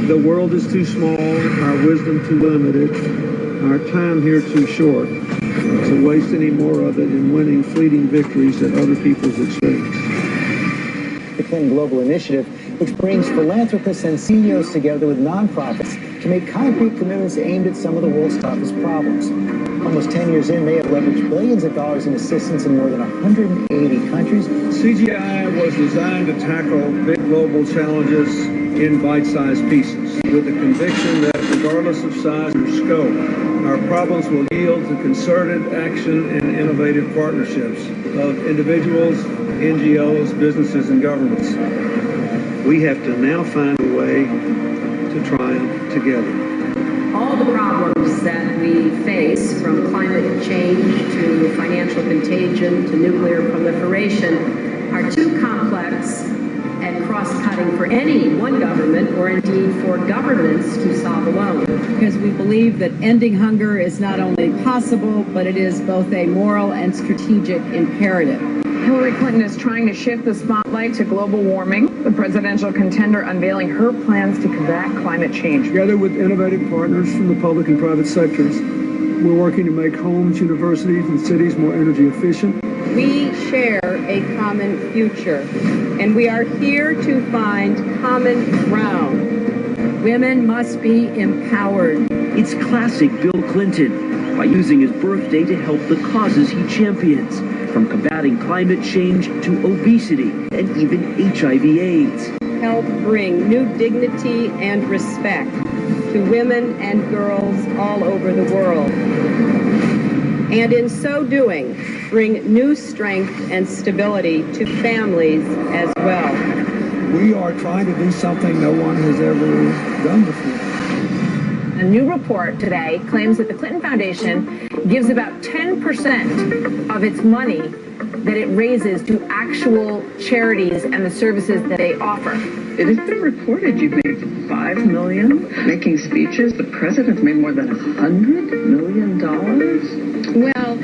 The world is too small, our wisdom too limited, our time here too short to waste any more of it in winning fleeting victories at other people's expense. The Clinton Global Initiative, which brings philanthropists and CEOs together with nonprofits to make concrete commitments aimed at some of the world's toughest problems. Almost 10 years in, they have leveraged billions of dollars in assistance in more than 180 countries. CGI was designed to tackle big global challenges in bite-sized pieces, with the conviction that regardless of size or scope, our problems will yield to concerted action and innovative partnerships of individuals, NGOs, businesses, and governments. We have to now find a way to triumph together. All the problems that we face, from climate change to financial contagion to nuclear proliferation, are too complex and cross-cutting for any one government, or indeed for governments, to solve alone. Because we believe that ending hunger is not only possible, but it is both a moral and strategic imperative. Hillary Clinton is trying to shift the spotlight to global warming, the presidential contender unveiling her plans to combat climate change. Together with innovative partners from the public and private sectors, we're working to make homes, universities, and cities more energy efficient. We share a common future, and we are here to find common ground. Women must be empowered. It's classic Bill Clinton, by using his birthday to help the causes he champions, from combating climate change to obesity and even HIV/AIDS. Help bring new dignity and respect to women and girls all over the world. And in so doing, bring new strength and stability to families as well. We are trying to do something no one has ever done before. A new report today claims that the Clinton Foundation gives about 10% of its money that it raises to actual charities and the services that they offer. It has been reported you've made $5 million making speeches. The president's made more than $100 million. Well,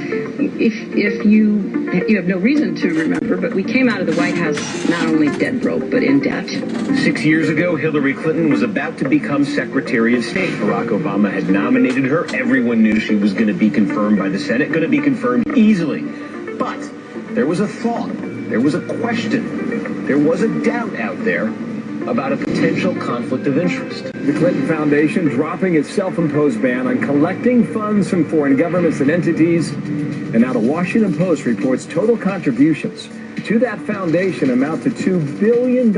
if you have no reason to remember, but we came out of the White House not only dead broke, but in debt. 6 years ago, Hillary Clinton was about to become Secretary of State. Barack Obama had nominated her. Everyone knew she was going to be confirmed by the Senate, going to be confirmed easily. But there was a thought, there was a question, there was a doubt out there about a potential conflict of interest. The Clinton Foundation dropping its self-imposed ban on collecting funds from foreign governments and entities. And now the Washington Post reports total contributions to that foundation amount to $2 billion.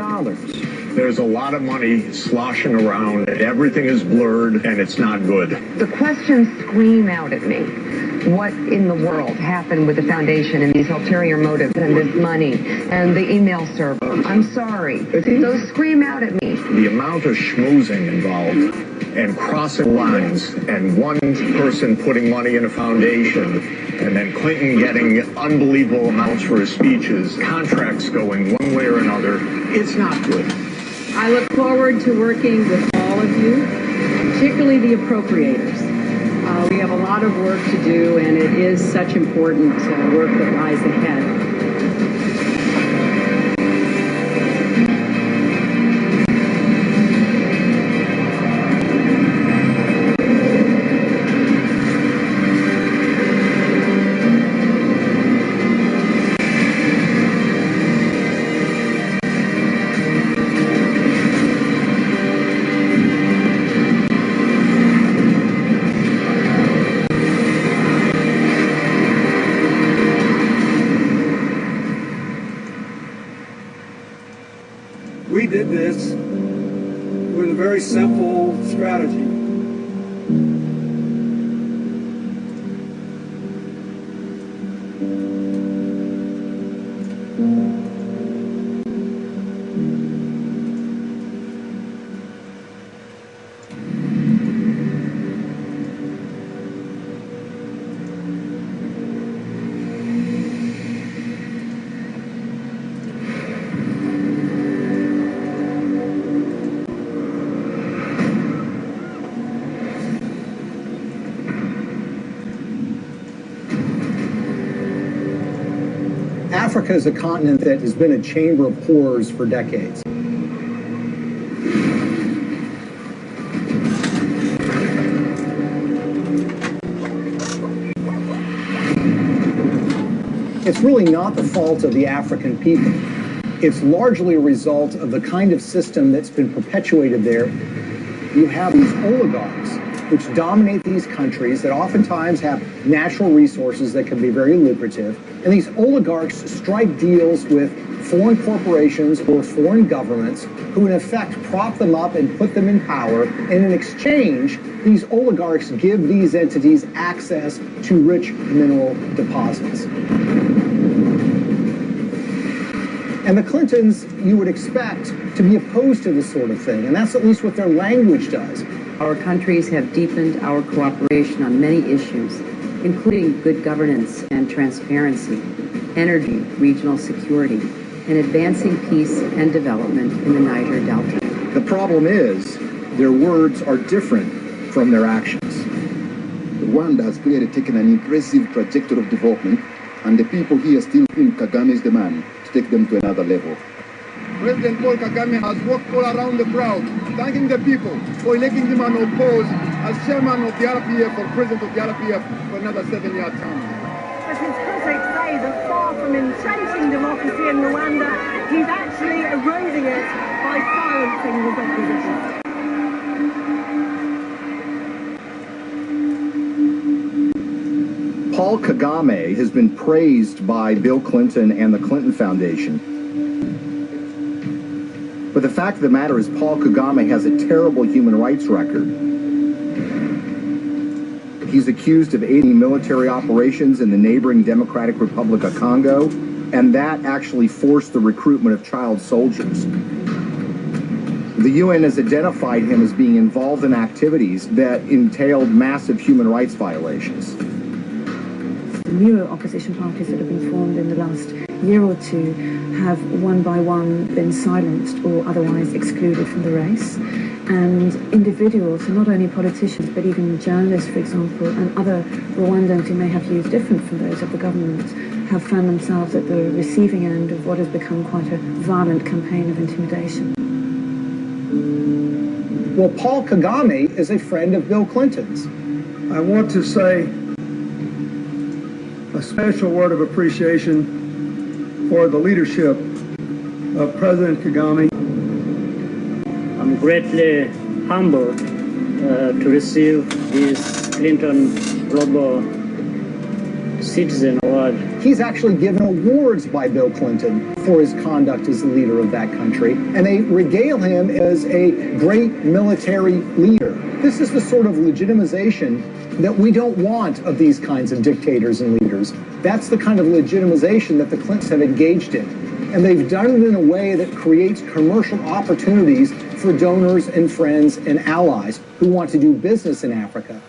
There's a lot of money sloshing around. Everything is blurred, and it's not good. The questions scream out at me. What in the world happened with the foundation and these ulterior motives and this money and the email server? I'm sorry. Those scream out at me. The amount of schmoozing involved and crossing lines and one person putting money in a foundation and then Clinton getting unbelievable amounts for his speeches, contracts going one way or another, it's not good. I look forward to working with all of you, particularly the appropriators. We have a lot of work to do, and it is such important work that lies ahead. We did this with a very simple strategy. Africa is a continent that has been a chamber of horrors for decades. It's really not the fault of the African people. It's largely a result of the kind of system that's been perpetuated there. You have these oligarchs which dominate these countries that oftentimes have natural resources that can be very lucrative. And these oligarchs strike deals with foreign corporations or foreign governments who in effect prop them up and put them in power. And in exchange, these oligarchs give these entities access to rich mineral deposits. And the Clintons, you would expect to be opposed to this sort of thing. And that's at least what their language does. Our countries have deepened our cooperation on many issues, including good governance and transparency, energy, regional security, and advancing peace and development in the Niger Delta. The problem is, their words are different from their actions. Rwanda has clearly taken an impressive trajectory of development, and the people here still feel Kagame's demand to take them to another level. President Paul Kagame has walked all around the crowd, thanking the people for electing him unopposed as chairman of the RPF or president of the RPF for another 7-year term. As his critics say that far from entrenching democracy in Rwanda, he's actually eroding it by silencing his opposition. Paul Kagame has been praised by Bill Clinton and the Clinton Foundation. But the fact of the matter is Paul Kagame has a terrible human rights record. He's accused of aiding military operations in the neighboring Democratic Republic of Congo, and that actually forced the recruitment of child soldiers. The UN has identified him as being involved in activities that entailed massive human rights violations. Newer opposition parties that have been formed in the last year or two have one by one been silenced or otherwise excluded from the race. And individuals, not only politicians, but even journalists, for example, and other Rwandans who may have views different from those of the government, have found themselves at the receiving end of what has become quite a violent campaign of intimidation. Well, Paul Kagame is a friend of Bill Clinton's. I want to say a special word of appreciation for the leadership of President Kagame. I'm greatly humbled to receive this Clinton Global Citizen Award. He's actually given awards by Bill Clinton for his conduct as the leader of that country, and they regale him as a great military leader. This is the sort of legitimization that we don't want of these kinds of dictators and leaders. That's the kind of legitimization that the Clintons have engaged in. And they've done it in a way that creates commercial opportunities for donors and friends and allies who want to do business in Africa.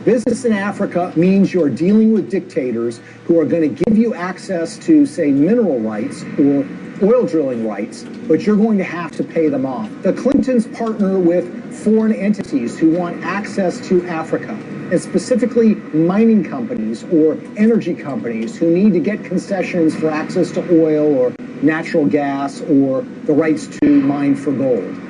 Business in Africa means you're dealing with dictators who are going to give you access to, say, mineral rights or oil drilling rights, but you're going to have to pay them off. The Clintons partner with foreign entities who want access to Africa, and specifically mining companies or energy companies who need to get concessions for access to oil or natural gas or the rights to mine for gold.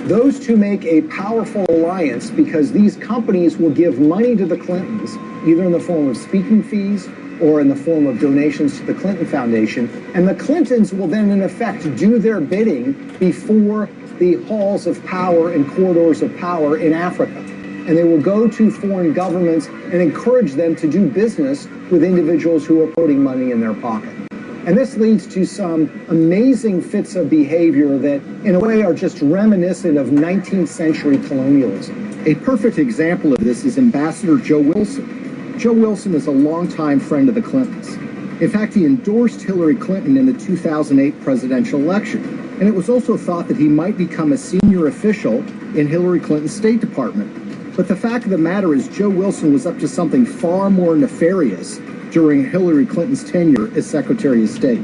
Those two make a powerful alliance because these companies will give money to the Clintons, either in the form of speaking fees or in the form of donations to the Clinton Foundation. And the Clintons will then, in effect, do their bidding before the halls of power and corridors of power in Africa. And they will go to foreign governments and encourage them to do business with individuals who are putting money in their pocket. And this leads to some amazing fits of behavior that, in a way, are just reminiscent of 19th century colonialism. A perfect example of this is Ambassador Joe Wilson. Joe Wilson is a longtime friend of the Clintons. In fact, he endorsed Hillary Clinton in the 2008 presidential election. And it was also thought that he might become a senior official in Hillary Clinton's State Department. But the fact of the matter is Joe Wilson was up to something far more nefarious during Hillary Clinton's tenure as Secretary of State.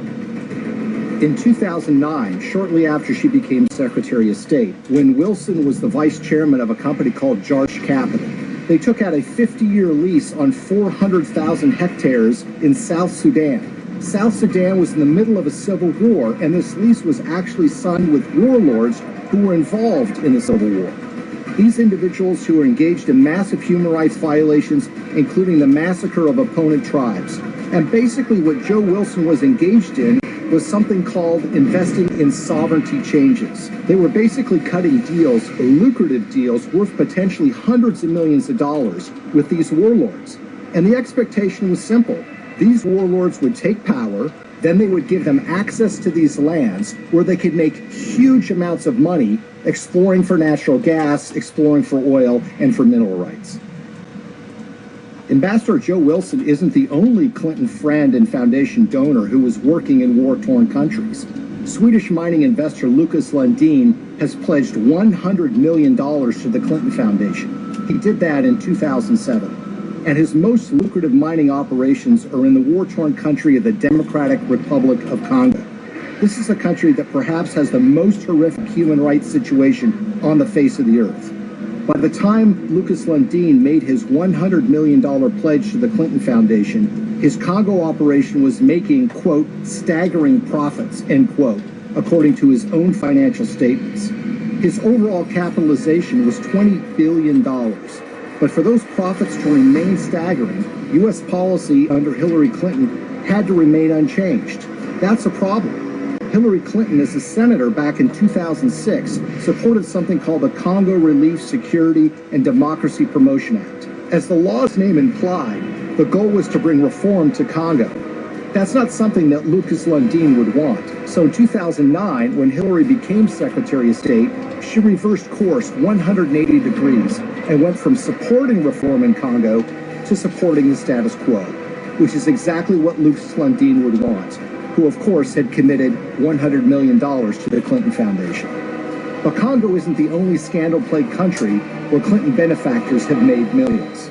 In 2009, shortly after she became Secretary of State, when Wilson was the vice chairman of a company called Jarsh Capital, they took out a 50-year lease on 400,000 hectares in South Sudan. South Sudan was in the middle of a civil war, and this lease was actually signed with warlords who were involved in the civil war. These individuals who were engaged in massive human rights violations, including the massacre of opponent tribes. And basically what Joe Wilson was engaged in was something called investing in sovereignty changes. They were basically cutting deals, lucrative deals, worth potentially hundreds of millions of dollars with these warlords. And the expectation was simple. These warlords would take power, then they would give them access to these lands where they could make huge amounts of money exploring for natural gas, exploring for oil, and for mineral rights. Ambassador Joe Wilson isn't the only Clinton friend and foundation donor who was working in war-torn countries. Swedish mining investor Lucas Lundin has pledged $100 million to the Clinton Foundation. He did that in 2007. And his most lucrative mining operations are in the war-torn country of the Democratic Republic of Congo. This is a country that perhaps has the most horrific human rights situation on the face of the earth. By the time Lucas Lundin made his $100 million pledge to the Clinton Foundation, his Congo operation was making, quote, staggering profits, end quote, according to his own financial statements. His overall capitalization was $20 billion. But for those profits to remain staggering, U.S. policy under Hillary Clinton had to remain unchanged. That's a problem. Hillary Clinton, as a senator back in 2006, supported something called the Congo Relief, Security, and Democracy Promotion Act. As the law's name implied, the goal was to bring reform to Congo. That's not something that Lucas Lundin would want. So in 2009, when Hillary became Secretary of State, she reversed course 180 degrees and went from supporting reform in Congo to supporting the status quo, which is exactly what Lucas Lundin would want, who of course had committed $100 million to the Clinton Foundation. But Congo isn't the only scandal-plagued country where Clinton benefactors have made millions.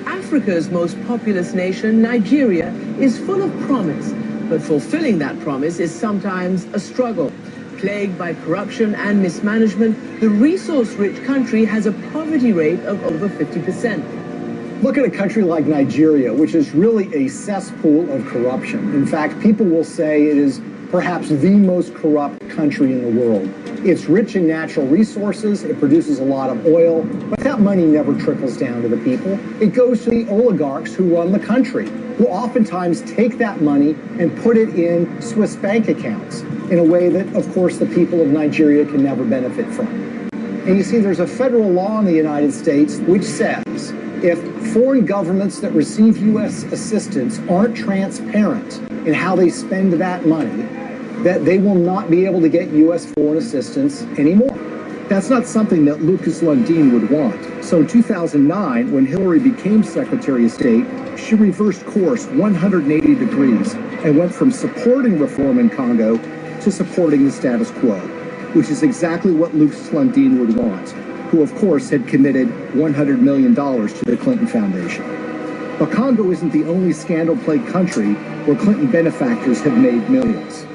Africa's most populous nation, Nigeria, is full of promise, but fulfilling that promise is sometimes a struggle. Plagued by corruption and mismanagement, the resource-rich country has a poverty rate of over 50%. Look at a country like Nigeria, which is really a cesspool of corruption. In fact, people will say it is perhaps the most corrupt country in the world. It's rich in natural resources, it produces a lot of oil, but that money never trickles down to the people. It goes to the oligarchs who run the country, who oftentimes take that money and put it in Swiss bank accounts in a way that, of course, the people of Nigeria can never benefit from. And you see, there's a federal law in the United States which says if foreign governments that receive U.S. assistance aren't transparent in how they spend that money, that they will not be able to get U.S. foreign assistance anymore. That's not something that Lucas Lundin would want. So in 2009, when Hillary became Secretary of State, she reversed course 180 degrees and went from supporting reform in Congo to supporting the status quo, which is exactly what Lucas Lundin would want, who of course had committed $100 million to the Clinton Foundation. But Congo isn't the only scandal-plagued country where Clinton benefactors have made millions.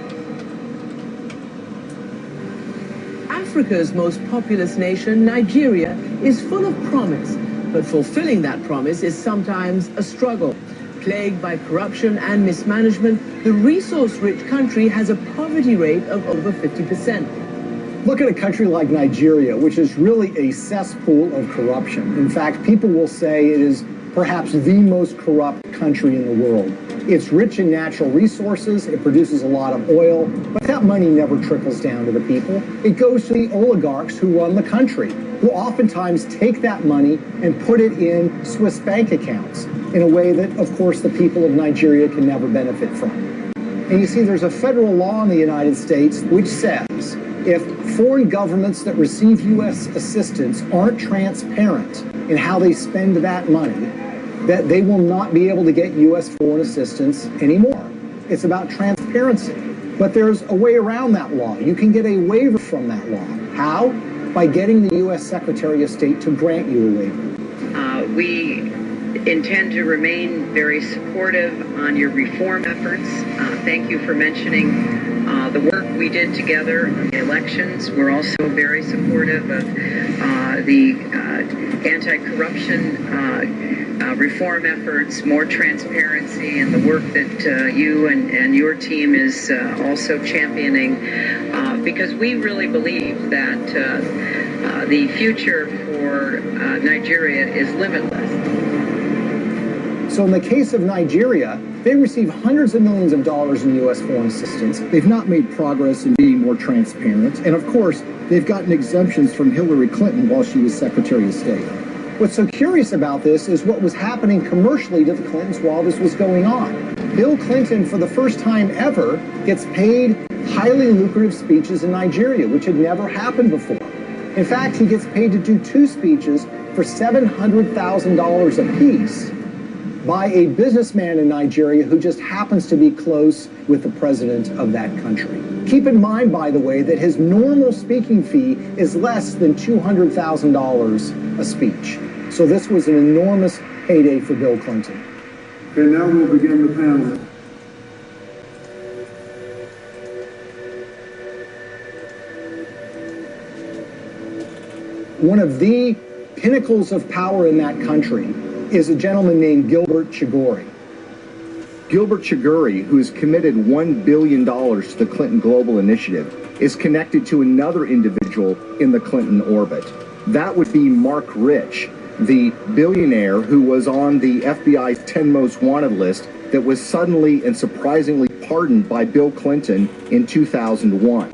Africa's most populous nation, Nigeria, is full of promise, but fulfilling that promise is sometimes a struggle. Plagued by corruption and mismanagement, the resource-rich country has a poverty rate of over 50%. Look at a country like Nigeria, which is really a cesspool of corruption. In fact, people will say it is perhaps the most corrupt country in the world. It's rich in natural resources, it produces a lot of oil, but that money never trickles down to the people. It goes to the oligarchs who run the country, who oftentimes take that money and put it in Swiss bank accounts in a way that, of course, the people of Nigeria can never benefit from. And you see, there's a federal law in the United States which says if foreign governments that receive U.S. assistance aren't transparent in how they spend that money, that they will not be able to get U.S. foreign assistance anymore. It's about transparency. But there's a way around that law. You can get a waiver from that law. How? By getting the U.S. Secretary of State to grant you a waiver. We intend to remain very supportive on your reform efforts. Thank you for mentioning the work we did together in the elections. We're also very supportive of the anti-corruption reform efforts, more transparency, and the work that you and your team is also championing, because we really believe that the future for Nigeria is limitless. So in the case of Nigeria, they receive hundreds of millions of dollars in U.S. foreign assistance. They've not made progress in being more transparent. And of course, they've gotten exemptions from Hillary Clinton while she was Secretary of State. What's so curious about this is what was happening commercially to the Clintons while this was going on. Bill Clinton, for the first time ever, gets paid highly lucrative speeches in Nigeria, which had never happened before. In fact, he gets paid to do 2 speeches for $700,000 apiece by a businessman in Nigeria who just happens to be close with the president of that country. Keep in mind, by the way, that his normal speaking fee is less than $200,000 a speech. So this was an enormous payday for Bill Clinton. Okay, now we'll begin the panel. One of the pinnacles of power in that country is a gentleman named Gilbert Chagoury. Gilbert Chagoury, who has committed $1 billion to the Clinton Global Initiative, is connected to another individual in the Clinton orbit. That would be Mark Rich, the billionaire who was on the FBI's 10 most wanted list that was suddenly and surprisingly pardoned by Bill Clinton in 2001.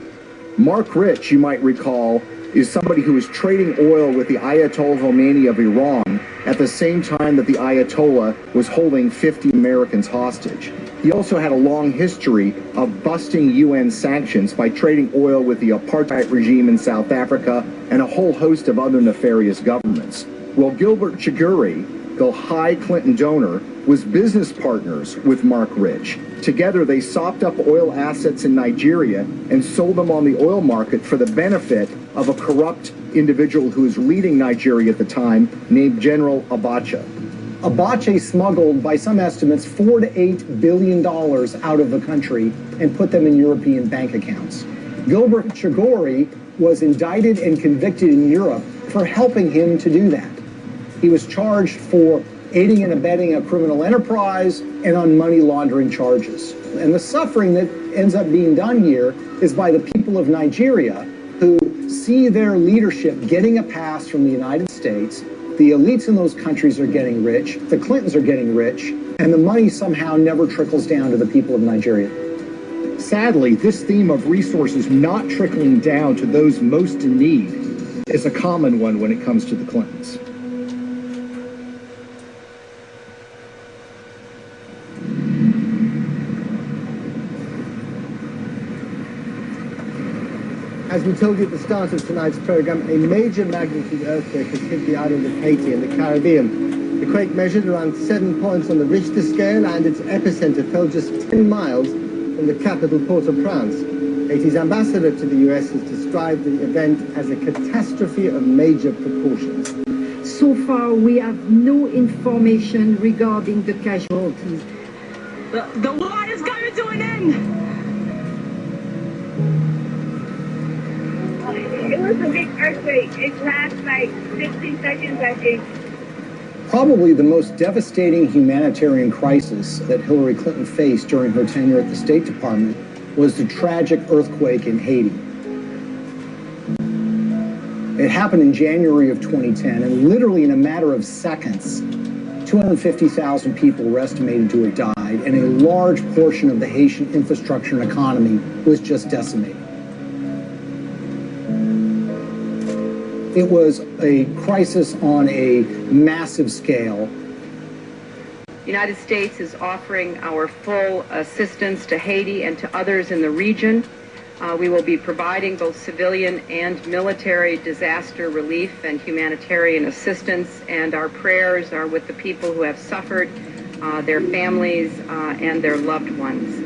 Mark Rich, you might recall, is somebody who was trading oil with the Ayatollah Khomeini of Iran at the same time that the Ayatollah was holding 50 Americans hostage. He also had a long history of busting UN sanctions by trading oil with the apartheid regime in South Africa and a whole host of other nefarious governments. Well, Gilbert Chagoury, the high Clinton donor, was business partners with Mark Rich. Together, they sopped up oil assets in Nigeria and sold them on the oil market for the benefit of a corrupt individual who was leading Nigeria at the time, named General Abacha. Abacha smuggled, by some estimates, $4 to $8 billion out of the country and put them in European bank accounts. Gilbert Chagoury was indicted and convicted in Europe for helping him to do that. He was charged for aiding and abetting a criminal enterprise and on money laundering charges. And the suffering that ends up being done here is by the people of Nigeria, who see their leadership getting a pass from the United States. The elites in those countries are getting rich, the Clintons are getting rich, and the money somehow never trickles down to the people of Nigeria. Sadly, this theme of resources not trickling down to those most in need is a common one when it comes to the Clintons. As we told you at the start of tonight's program, a major magnitude earthquake has hit the island of Haiti in the Caribbean. The quake measured around 7 points on the Richter scale, and its epicenter fell just 10 miles from the capital, Port-au-Prince. Haiti's ambassador to the U.S. has described the event as a catastrophe of major proportions. So far, we have no information regarding the casualties. The war is coming to an end! It was a big earthquake. It lasted like 15 seconds, I think. Probably the most devastating humanitarian crisis that Hillary Clinton faced during her tenure at the State Department was the tragic earthquake in Haiti. It happened in January of 2010, and literally in a matter of seconds, 250,000 people were estimated to have died, and a large portion of the Haitian infrastructure and economy was just decimated. It was a crisis on a massive scale. The United States is offering our full assistance to Haiti and to others in the region. We will be providing both civilian and military disaster relief and humanitarian assistance, and our prayers are with the people who have suffered, their families, and their loved ones.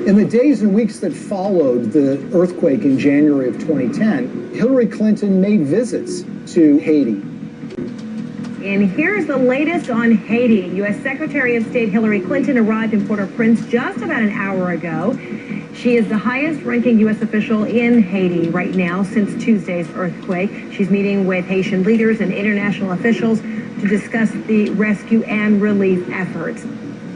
In the days and weeks that followed the earthquake in January of 2010, Hillary Clinton made visits to Haiti. And here's the latest on Haiti. U.S. Secretary of State Hillary Clinton arrived in Port-au-Prince just about an hour ago. She is the highest-ranking U.S. official in Haiti right now since Tuesday's earthquake. She's meeting with Haitian leaders and international officials to discuss the rescue and relief efforts.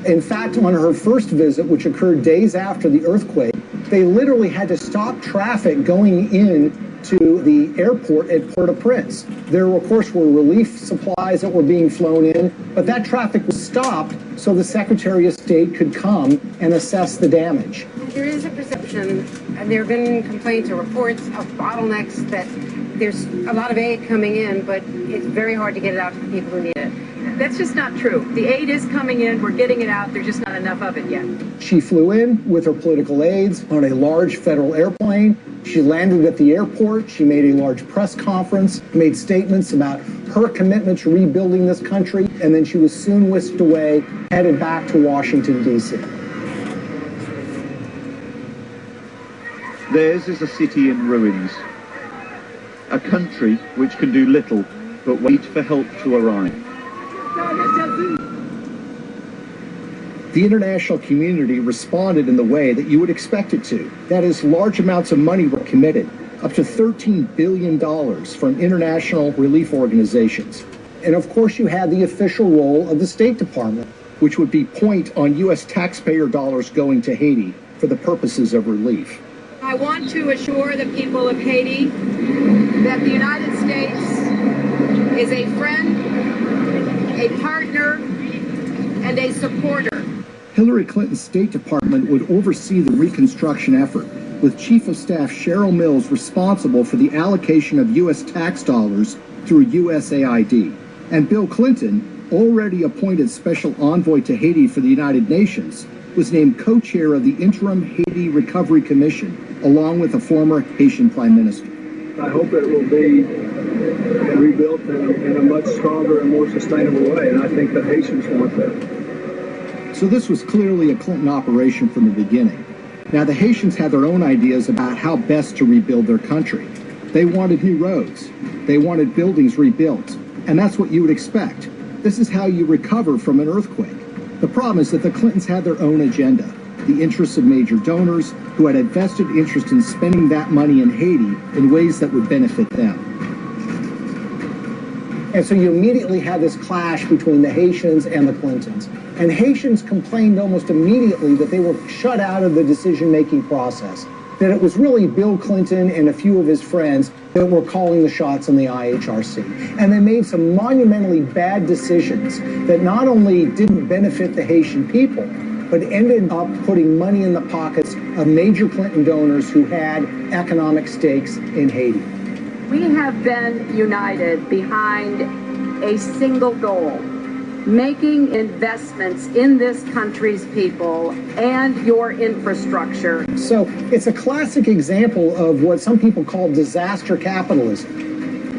In fact, on her first visit, which occurred days after the earthquake, they literally had to stop traffic going in to the airport at Port-au-Prince. There, of course, were relief supplies that were being flown in, but that traffic was stopped so the Secretary of State could come and assess the damage. There is a perception, and there have been complaints or reports of bottlenecks, that there's a lot of aid coming in, but it's very hard to get it out to the people who need it. That's just not true. The aid is coming in, we're getting it out, there's just not enough of it yet. She flew in with her political aides on a large federal airplane. She landed at the airport. She made a large press conference, made statements about her commitment to rebuilding this country, and then she was soon whisked away, headed back to Washington, D.C. Theirs is a city in ruins, a country which can do little but wait for help to arrive. The international community responded in the way that you would expect it to. That is, large amounts of money were committed, up to $13 billion from international relief organizations. And of course, you had the official role of the State Department, which would be point on U.S. taxpayer dollars going to Haiti for the purposes of relief. I want to assure the people of Haiti that the United States is a friend, a partner, and a supporter. Hillary Clinton's State Department would oversee the reconstruction effort, with Chief of Staff Cheryl Mills responsible for the allocation of U.S. tax dollars through USAID. And Bill Clinton, already appointed Special Envoy to Haiti for the United Nations, was named co-chair of the Interim Haiti Recovery Commission, along with a former Haitian Prime Minister. I hope it will be rebuilt in a much stronger and more sustainable way, and I think the Haitians want that. So this was clearly a Clinton operation from the beginning. Now, the Haitians had their own ideas about how best to rebuild their country. They wanted new roads. They wanted buildings rebuilt. And that's what you would expect. This is how you recover from an earthquake. The problem is that the Clintons had their own agenda, the interests of major donors who had a vested interest in spending that money in Haiti in ways that would benefit them. And so you immediately had this clash between the Haitians and the Clintons. And Haitians complained almost immediately that they were shut out of the decision-making process, that it was really Bill Clinton and a few of his friends that were calling the shots on the IHRC. And they made some monumentally bad decisions that not only didn't benefit the Haitian people, but ended up putting money in the pockets of major Clinton donors who had economic stakes in Haiti. We have been united behind a single goal: making investments in this country's people and your infrastructure. So it's a classic example of what some people call disaster capitalism.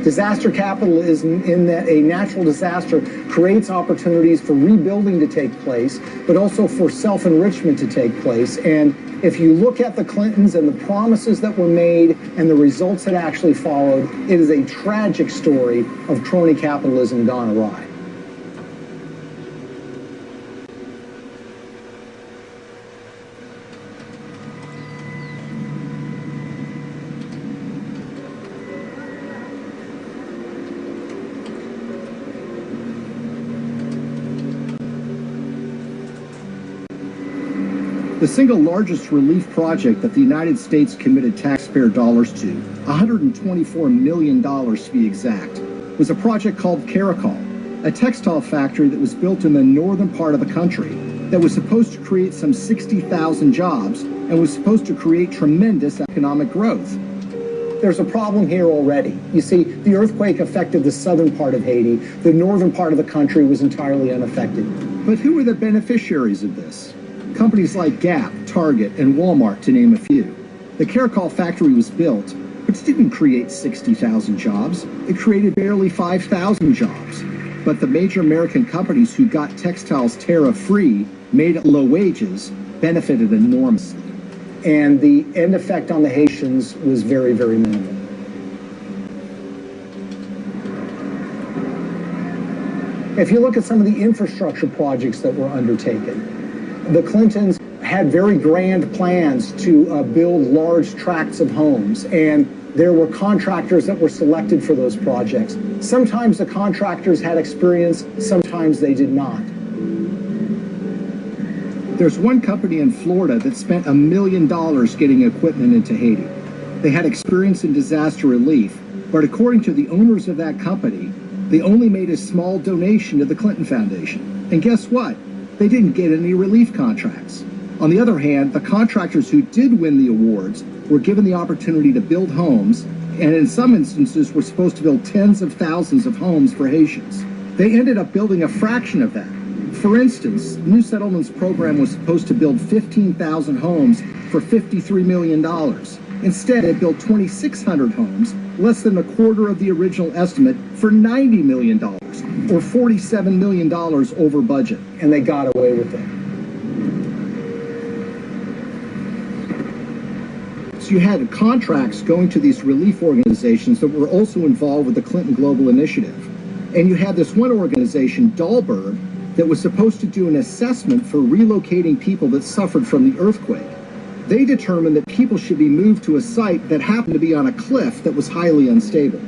Disaster capitalism in that a natural disaster creates opportunities for rebuilding to take place, but also for self-enrichment to take place. And if you look at the Clintons and the promises that were made and the results that actually followed, it is a tragic story of crony capitalism gone awry. The single largest relief project that the United States committed taxpayer dollars to, $124 million to be exact, was a project called Caracol, a textile factory that was built in the northern part of the country that was supposed to create some 60,000 jobs and was supposed to create tremendous economic growth. There's a problem here already. You see, the earthquake affected the southern part of Haiti. The northern part of the country was entirely unaffected. But who were the beneficiaries of this? Companies like Gap, Target, and Walmart, to name a few. The Caracol factory was built, but it didn't create 60,000 jobs. It created barely 5,000 jobs. But the major American companies who got textiles tariff-free, made at low wages, benefited enormously. And the end effect on the Haitians was very, very minimal. If you look at some of the infrastructure projects that were undertaken, the Clintons had very grand plans to build large tracts of homes, and there were contractors that were selected for those projects. Sometimes the contractors had experience, sometimes they did not. There's one company in Florida that spent $1 million getting equipment into Haiti. They had experience in disaster relief, but according to the owners of that company, they only made a small donation to the Clinton Foundation. And guess what? They didn't get any relief contracts. On the other hand, the contractors who did win the awards were given the opportunity to build homes, and in some instances were supposed to build tens of thousands of homes for Haitians. They ended up building a fraction of that. For instance, New Settlements program was supposed to build 15,000 homes for $53 million. Instead, it built 2,600 homes, less than a quarter of the original estimate, for $90 million, or $47 million over budget. And they got away with it. So you had contracts going to these relief organizations that were also involved with the Clinton Global Initiative. And you had this one organization, Dahlberg, that was supposed to do an assessment for relocating people that suffered from the earthquake. They determined that people should be moved to a site that happened to be on a cliff that was highly unstable.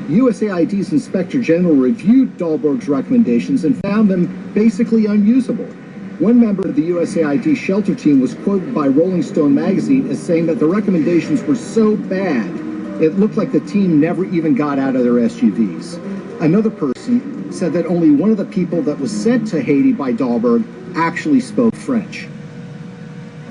USAID's Inspector General reviewed Dahlberg's recommendations and found them basically unusable. One member of the USAID shelter team was quoted by Rolling Stone magazine as saying that the recommendations were so bad, it looked like the team never even got out of their SUVs. Another person said that only one of the people that was sent to Haiti by Dahlberg actually spoke French.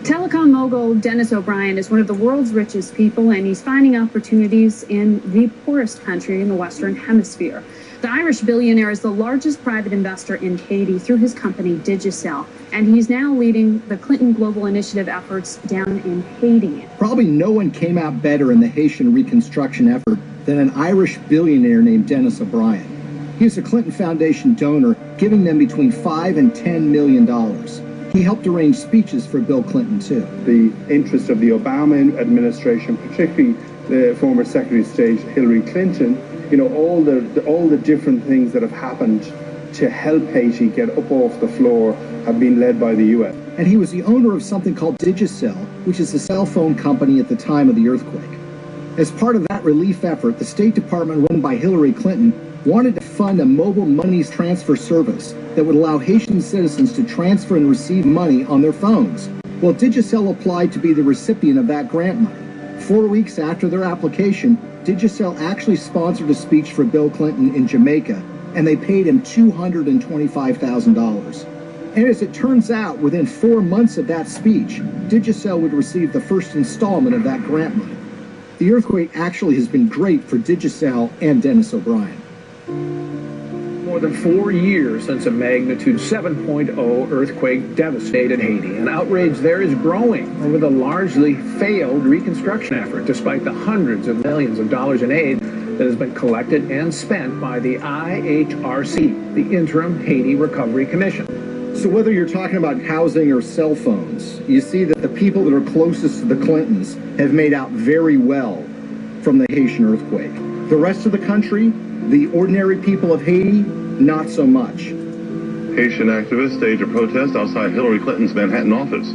Telecom mogul Dennis O'Brien is one of the world's richest people, and he's finding opportunities in the poorest country in the Western Hemisphere. The Irish billionaire is the largest private investor in Haiti through his company Digicel, and he's now leading the Clinton Global Initiative efforts down in Haiti. Probably no one came out better in the Haitian reconstruction effort than an Irish billionaire named Dennis O'Brien. He's a Clinton Foundation donor, giving them between $5 and $10 million. He helped arrange speeches for Bill Clinton, too. The interest of the Obama administration, particularly the former Secretary of State Hillary Clinton, you know, all the different things that have happened to help Haiti get up off the floor have been led by the U.S. And he was the owner of something called Digicel, which is a cell phone company at the time of the earthquake. As part of that relief effort, the State Department, run by Hillary Clinton, wanted to fund a mobile money transfer service that would allow Haitian citizens to transfer and receive money on their phones. Well, Digicel applied to be the recipient of that grant money. 4 weeks after their application, Digicel actually sponsored a speech for Bill Clinton in Jamaica, and they paid him $225,000. And as it turns out, within 4 months of that speech, Digicel would receive the first installment of that grant money. The earthquake actually has been great for Digicel and Dennis O'Brien. More than 4 years since a magnitude 7.0 earthquake devastated Haiti, and outrage there is growing over the largely failed reconstruction effort, despite the hundreds of millions of dollars in aid that has been collected and spent by the IHRC, the Interim Haiti Recovery Commission. So whether you're talking about housing or cell phones, you see that the people that are closest to the Clintons have made out very well from the Haitian earthquake. The rest of the country, the ordinary people of Haiti, not so much. Haitian activists staged a protest outside Hillary Clinton's Manhattan office.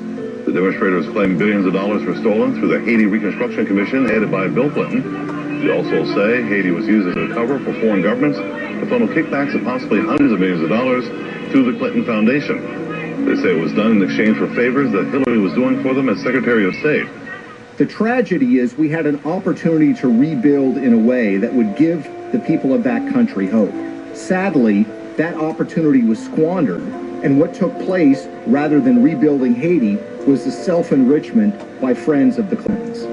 The demonstrators claim billions of dollars were stolen through the Haiti Reconstruction Commission headed by Bill Clinton. They also say Haiti was used as a cover for foreign governments to funnel kickbacks of possibly hundreds of millions of dollars to the Clinton Foundation. They say it was done in exchange for favors that Hillary was doing for them as Secretary of State. The tragedy is we had an opportunity to rebuild in a way that would give the people of that country hope. Sadly, that opportunity was squandered, and what took place, rather than rebuilding Haiti, was the self-enrichment by friends of the Clintons.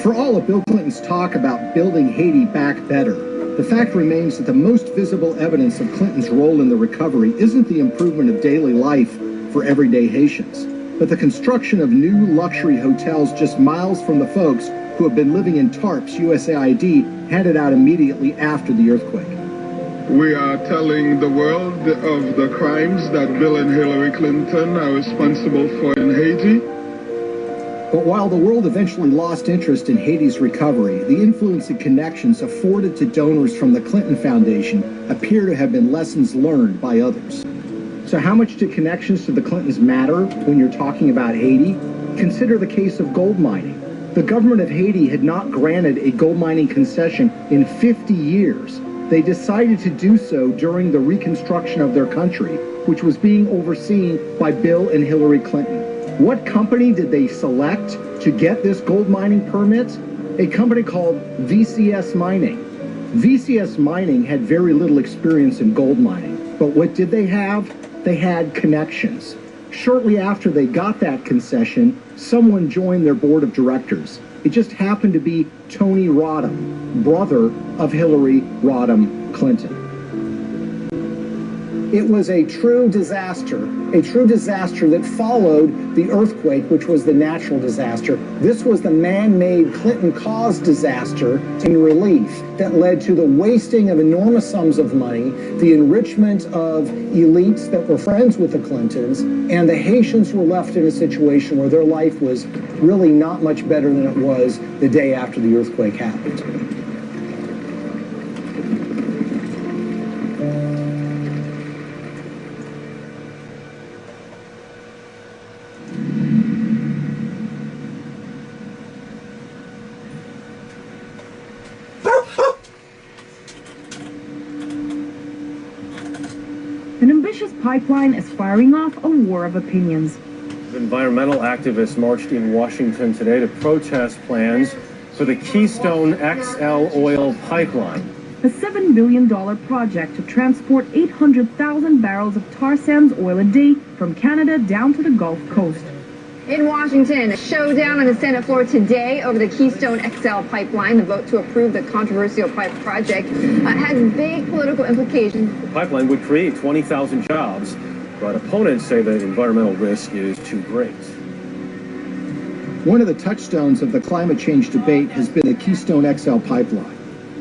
For all of Bill Clinton's talk about building Haiti back better, the fact remains that the most visible evidence of Clinton's role in the recovery isn't the improvement of daily life for everyday Haitians, but the construction of new luxury hotels just miles from the folks who have been living in tarps USAID handed out immediately after the earthquake. We are telling the world of the crimes that Bill and Hillary Clinton are responsible for in Haiti. But while the world eventually lost interest in Haiti's recovery, the influence and connections afforded to donors from the Clinton Foundation appear to have been lessons learned by others. So how much do connections to the Clintons matter when you're talking about Haiti? Consider the case of gold mining. The government of Haiti had not granted a gold mining concession in 50 years. They decided to do so during the reconstruction of their country, which was being overseen by Bill and Hillary Clinton. What company did they select to get this gold mining permit? A company called VCS Mining. VCS Mining had very little experience in gold mining, but what did they have? They had connections. Shortly after they got that concession, someone joined their board of directors. It just happened to be Tony Rodham, brother of Hillary Rodham Clinton. It was a true disaster that followed the earthquake, which was the natural disaster. This was the man-made Clinton-caused disaster in relief that led to the wasting of enormous sums of money, the enrichment of elites that were friends with the Clintons, and the Haitians were left in a situation where their life was really not much better than it was the day after the earthquake happened. An ambitious pipeline is firing off a war of opinions. Environmental activists marched in Washington today to protest plans for the Keystone XL oil pipeline. A $7 billion project to transport 800,000 barrels of tar sands oil a day from Canada down to the Gulf Coast. In Washington, a showdown on the Senate floor today over the Keystone XL pipeline. The vote to approve the controversial pipe project has big political implications. The pipeline would create 20,000 jobs, but opponents say the environmental risk is too great. One of the touchstones of the climate change debate has been the Keystone XL pipeline.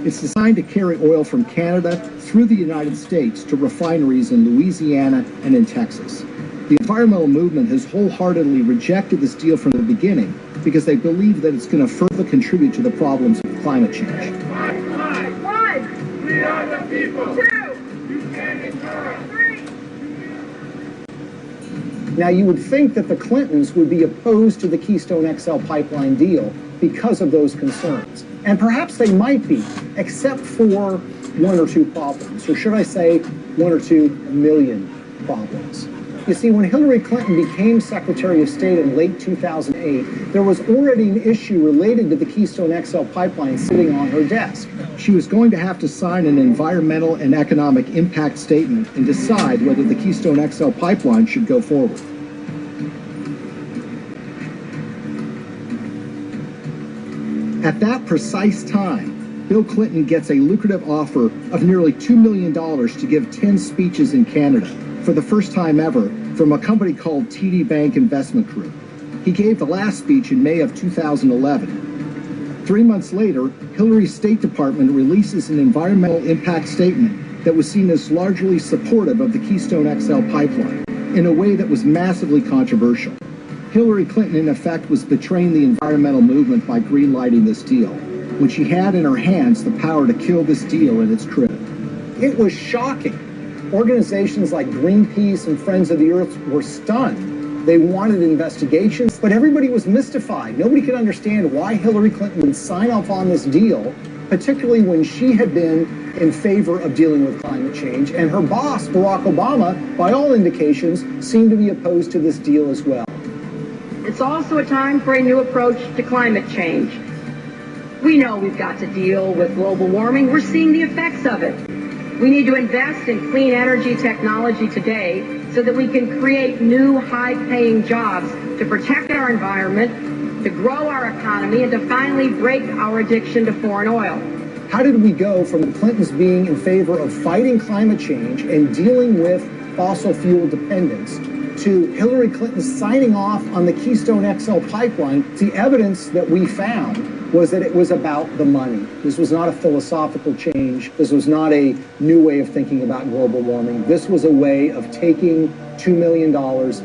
It's designed to carry oil from Canada through the United States to refineries in Louisiana and in Texas. The environmental movement has wholeheartedly rejected this deal from the beginning because they believe that it's going to further contribute to the problems of climate change. One, we are the people. Two, you can ignore. Three. Now, you would think that the Clintons would be opposed to the Keystone XL pipeline deal because of those concerns. And perhaps they might be, except for one or two problems, or should I say 1 or 2 million problems. You see, when Hillary Clinton became Secretary of State in late 2008, there was already an issue related to the Keystone XL pipeline sitting on her desk. She was going to have to sign an environmental and economic impact statement and decide whether the Keystone XL pipeline should go forward. At that precise time, Bill Clinton gets a lucrative offer of nearly $2 million to give 10 speeches in Canada, for the first time ever, from a company called TD Bank Investment Group. He gave the last speech in May of 2011. 3 months later, Hillary's State Department releases an environmental impact statement that was seen as largely supportive of the Keystone XL pipeline, in a way that was massively controversial. Hillary Clinton, in effect, was betraying the environmental movement by greenlighting this deal, when she had in her hands the power to kill this deal in its crib. It was shocking. Organizations like Greenpeace and Friends of the Earth were stunned. They wanted investigations, but everybody was mystified. Nobody could understand why Hillary Clinton would sign off on this deal, particularly when she had been in favor of dealing with climate change, and her boss, Barack Obama, by all indications, seemed to be opposed to this deal as well. It's also a time for a new approach to climate change. We know we've got to deal with global warming. We're seeing the effects of it. We need to invest in clean energy technology today so that we can create new high-paying jobs to protect our environment, to grow our economy, and to finally break our addiction to foreign oil. How did we go from the Clintons being in favor of fighting climate change and dealing with fossil fuel dependence to Hillary Clinton signing off on the Keystone XL pipeline? The evidence that we found was that it was about the money. This was not a philosophical change. This was not a new way of thinking about global warming. This was a way of taking $2 million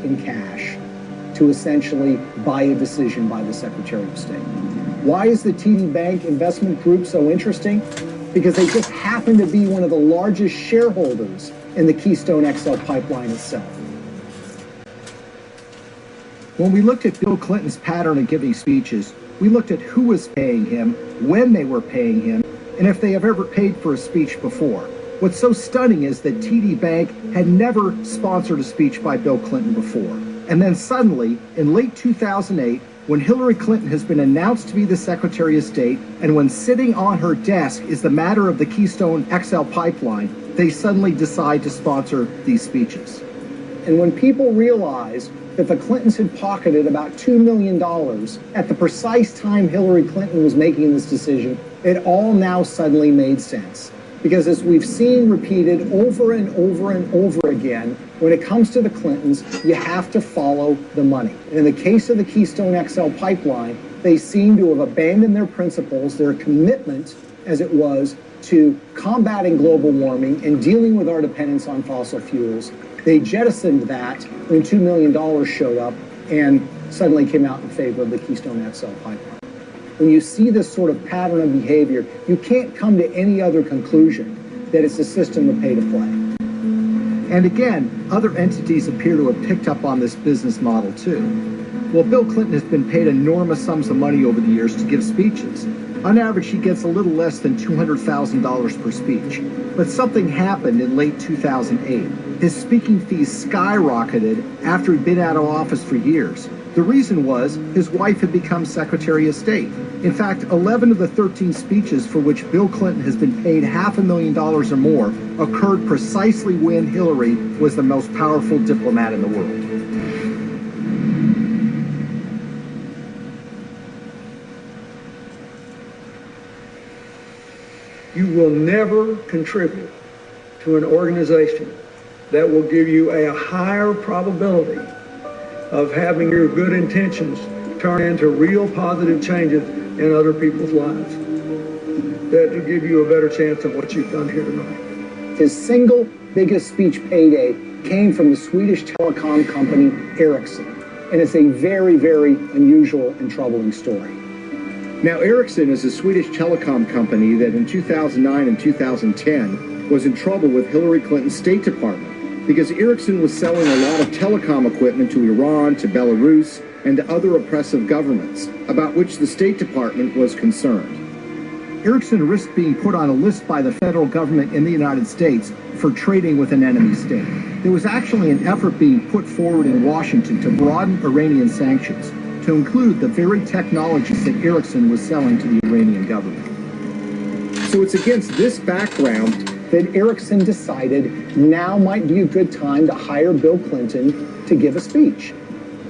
in cash to essentially buy a decision by the Secretary of State. Why is the TD Bank Investment Group so interesting? Because they just happened to be one of the largest shareholders in the Keystone XL pipeline itself. When we looked at Bill Clinton's pattern of giving speeches, we looked at who was paying him, when they were paying him, and if they have ever paid for a speech before. What's so stunning is that TD Bank had never sponsored a speech by Bill Clinton before. And then suddenly, in late 2008, when Hillary Clinton has been announced to be the Secretary of State, and when sitting on her desk is the matter of the Keystone XL pipeline, they suddenly decide to sponsor these speeches. And when people realized that the Clintons had pocketed about $2 million at the precise time Hillary Clinton was making this decision, it all now suddenly made sense. Because as we've seen repeated over and over and over again, when it comes to the Clintons, you have to follow the money. And in the case of the Keystone XL pipeline, they seem to have abandoned their principles, their commitment, as it was, to combating global warming and dealing with our dependence on fossil fuels. They jettisoned that when $2 million showed up and suddenly came out in favor of the Keystone XL pipeline. When you see this sort of pattern of behavior, you can't come to any other conclusion that it's a system of pay to play. And again, other entities appear to have picked up on this business model too. Well, Bill Clinton has been paid enormous sums of money over the years to give speeches. On average, he gets a little less than $200,000 per speech. But something happened in late 2008. His speaking fees skyrocketed after he'd been out of office for years. The reason was his wife had become Secretary of State. In fact, 11 of the 13 speeches for which Bill Clinton has been paid $500,000 or more occurred precisely when Hillary was the most powerful diplomat in the world. You will never contribute to an organization that will give you a higher probability of having your good intentions turn into real positive changes in other people's lives. That will give you a better chance of what you've done here tonight. His single biggest speech payday came from the Swedish telecom company Ericsson. And it's a very, very unusual and troubling story. Now, Ericsson is a Swedish telecom company that in 2009 and 2010 was in trouble with Hillary Clinton's State Department because Ericsson was selling a lot of telecom equipment to Iran, to Belarus, and to other oppressive governments, about which the State Department was concerned. Ericsson risked being put on a list by the federal government in the United States for trading with an enemy state. There was actually an effort being put forward in Washington to broaden Iranian sanctions, to include the very technologies that Ericsson was selling to the Iranian government. So it's against this background that Ericsson decided now might be a good time to hire Bill Clinton to give a speech.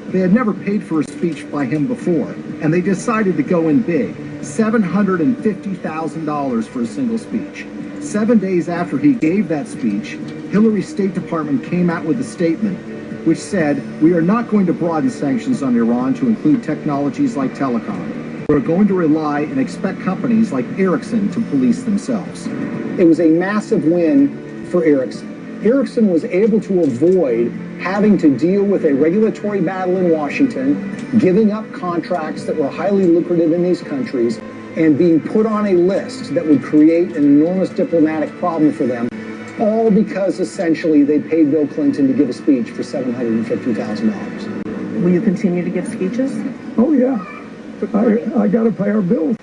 They had never paid for a speech by him before, and they decided to go in big, $750,000 for a single speech. 7 days after he gave that speech, Hillary's State Department came out with a statement which said, "We are not going to broaden sanctions on Iran to include technologies like telecom. We're going to rely and expect companies like Ericsson to police themselves." It was a massive win for Ericsson. Ericsson was able to avoid having to deal with a regulatory battle in Washington, giving up contracts that were highly lucrative in these countries, and being put on a list that would create an enormous diplomatic problem for them, all because essentially they paid Bill Clinton to give a speech for $750,000. Will you continue to give speeches? Oh, yeah. I got to pay our bills.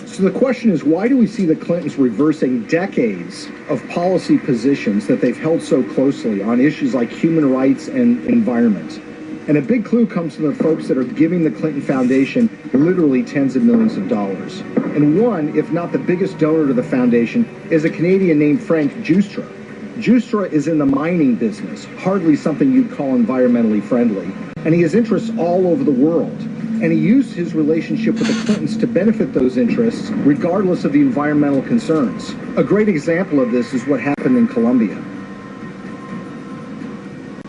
So the question is, why do we see the Clintons reversing decades of policy positions that they've held so closely on issues like human rights and environment? And a big clue comes from the folks that are giving the Clinton Foundation literally tens of millions of dollars. And one, if not the biggest donor to the foundation, is a Canadian named Frank Giustra. Giustra is in the mining business, hardly something you'd call environmentally friendly, and he has interests all over the world. And he used his relationship with the Clintons to benefit those interests, regardless of the environmental concerns. A great example of this is what happened in Colombia.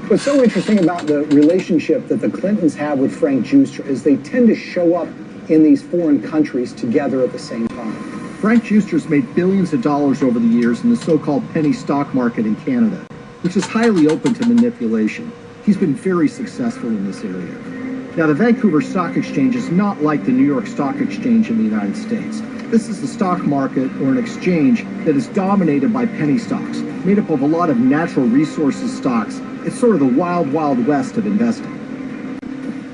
What's so interesting about the relationship that the Clintons have with Frank Giustra is they tend to show up in these foreign countries together at the same time. Frank Juster's made billions of dollars over the years in the so-called penny stock market in Canada, which is highly open to manipulation. He's been very successful in this area. Now, the Vancouver Stock Exchange is not like the New York Stock Exchange in the United States. This is a stock market or an exchange that is dominated by penny stocks, made up of a lot of natural resources stocks. It's sort of the wild, wild west of investing.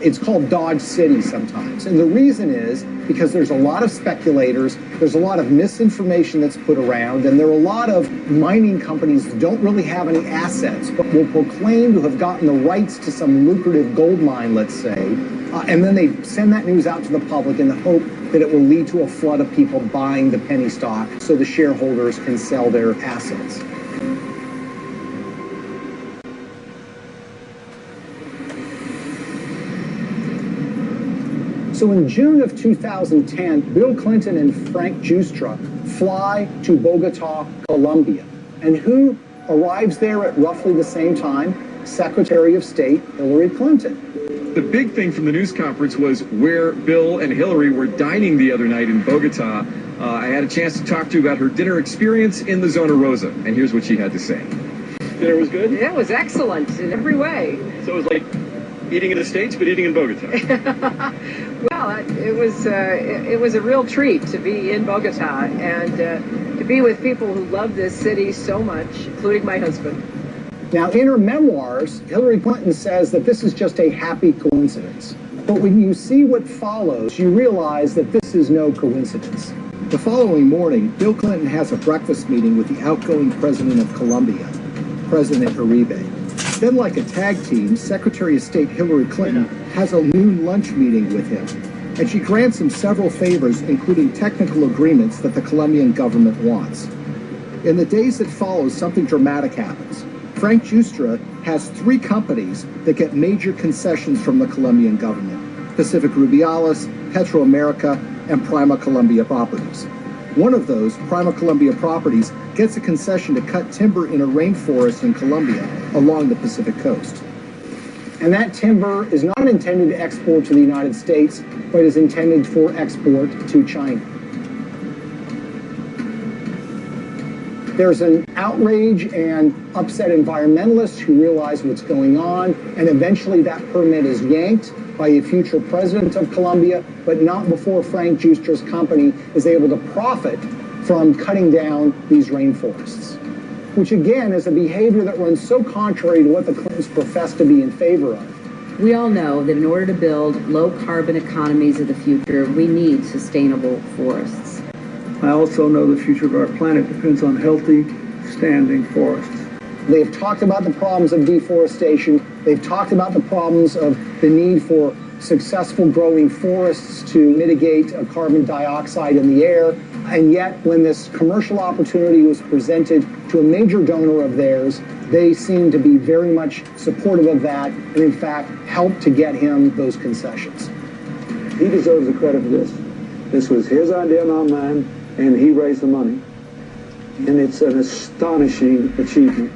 It's called Dodge City sometimes. And the reason is because there's a lot of speculators, there's a lot of misinformation that's put around, and there are a lot of mining companies that don't really have any assets, but will proclaim to have gotten the rights to some lucrative gold mine, let's say, and then they send that news out to the public in the hope that it will lead to a flood of people buying the penny stock so the shareholders can sell their assets. So in June of 2010, Bill Clinton and Frank Giustra fly to Bogota, Colombia. And who arrives there at roughly the same time? Secretary of State Hillary Clinton. The big thing from the news conference was where Bill and Hillary were dining the other night in Bogota. I had a chance to talk to her about her dinner experience in the Zona Rosa, and here's what she had to say. Dinner was good? It was excellent in every way. So it was like eating in the States, but eating in Bogota. Well, it was a real treat to be in Bogota and to be with people who love this city so much, including my husband. Now, in her memoirs, Hillary Clinton says that this is just a happy coincidence. But when you see what follows, you realize that this is no coincidence. The following morning, Bill Clinton has a breakfast meeting with the outgoing president of Colombia, President Uribe. Then, like a tag team, Secretary of State Hillary Clinton has a noon lunch meeting with him, and she grants him several favors, including technical agreements that the Colombian government wants. In the days that follow, something dramatic happens. Frank Giustra has 3 companies that get major concessions from the Colombian government: Pacific Rubiales, Petroamerica, and Prima Colombia Properties. One of those, Prima Colombia Properties, gets a concession to cut timber in a rainforest in Colombia along the Pacific coast. And that timber is not intended to export to the United States, but is intended for export to China. There's an outrage and upset environmentalists who realize what's going on, and eventually that permit is yanked by a future president of Colombia, but not before Frank Giustra's company is able to profit from cutting down these rainforests, which again is a behavior that runs so contrary to what the Clintons profess to be in favor of. We all know that in order to build low-carbon economies of the future, we need sustainable forests. I also know the future of our planet depends on healthy, standing forests. They've talked about the problems of deforestation. They've talked about the problems of the need for successful growing forests to mitigate carbon dioxide in the air. And yet, when this commercial opportunity was presented to a major donor of theirs, they seemed to be very much supportive of that and, in fact, helped to get him those concessions. He deserves the credit for this. This was his idea, not mine, and he raised the money. And it's an astonishing achievement.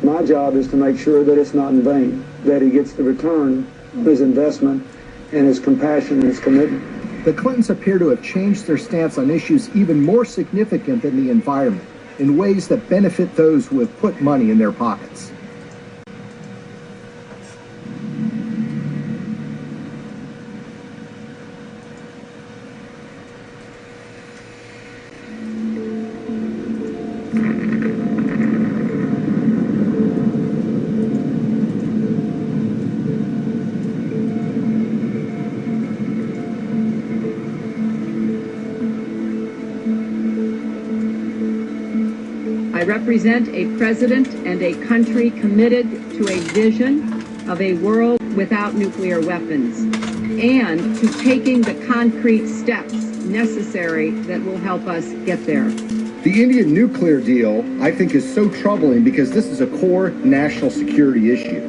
My job is to make sure that it's not in vain, that he gets the return of his investment and his compassion and his commitment. The Clintons appear to have changed their stance on issues even more significant than the environment, in ways that benefit those who have put money in their pockets. I represent a president and a country committed to a vision of a world without nuclear weapons and to taking the concrete steps necessary that will help us get there. The Indian nuclear deal, I think, is so troubling because this is a core national security issue.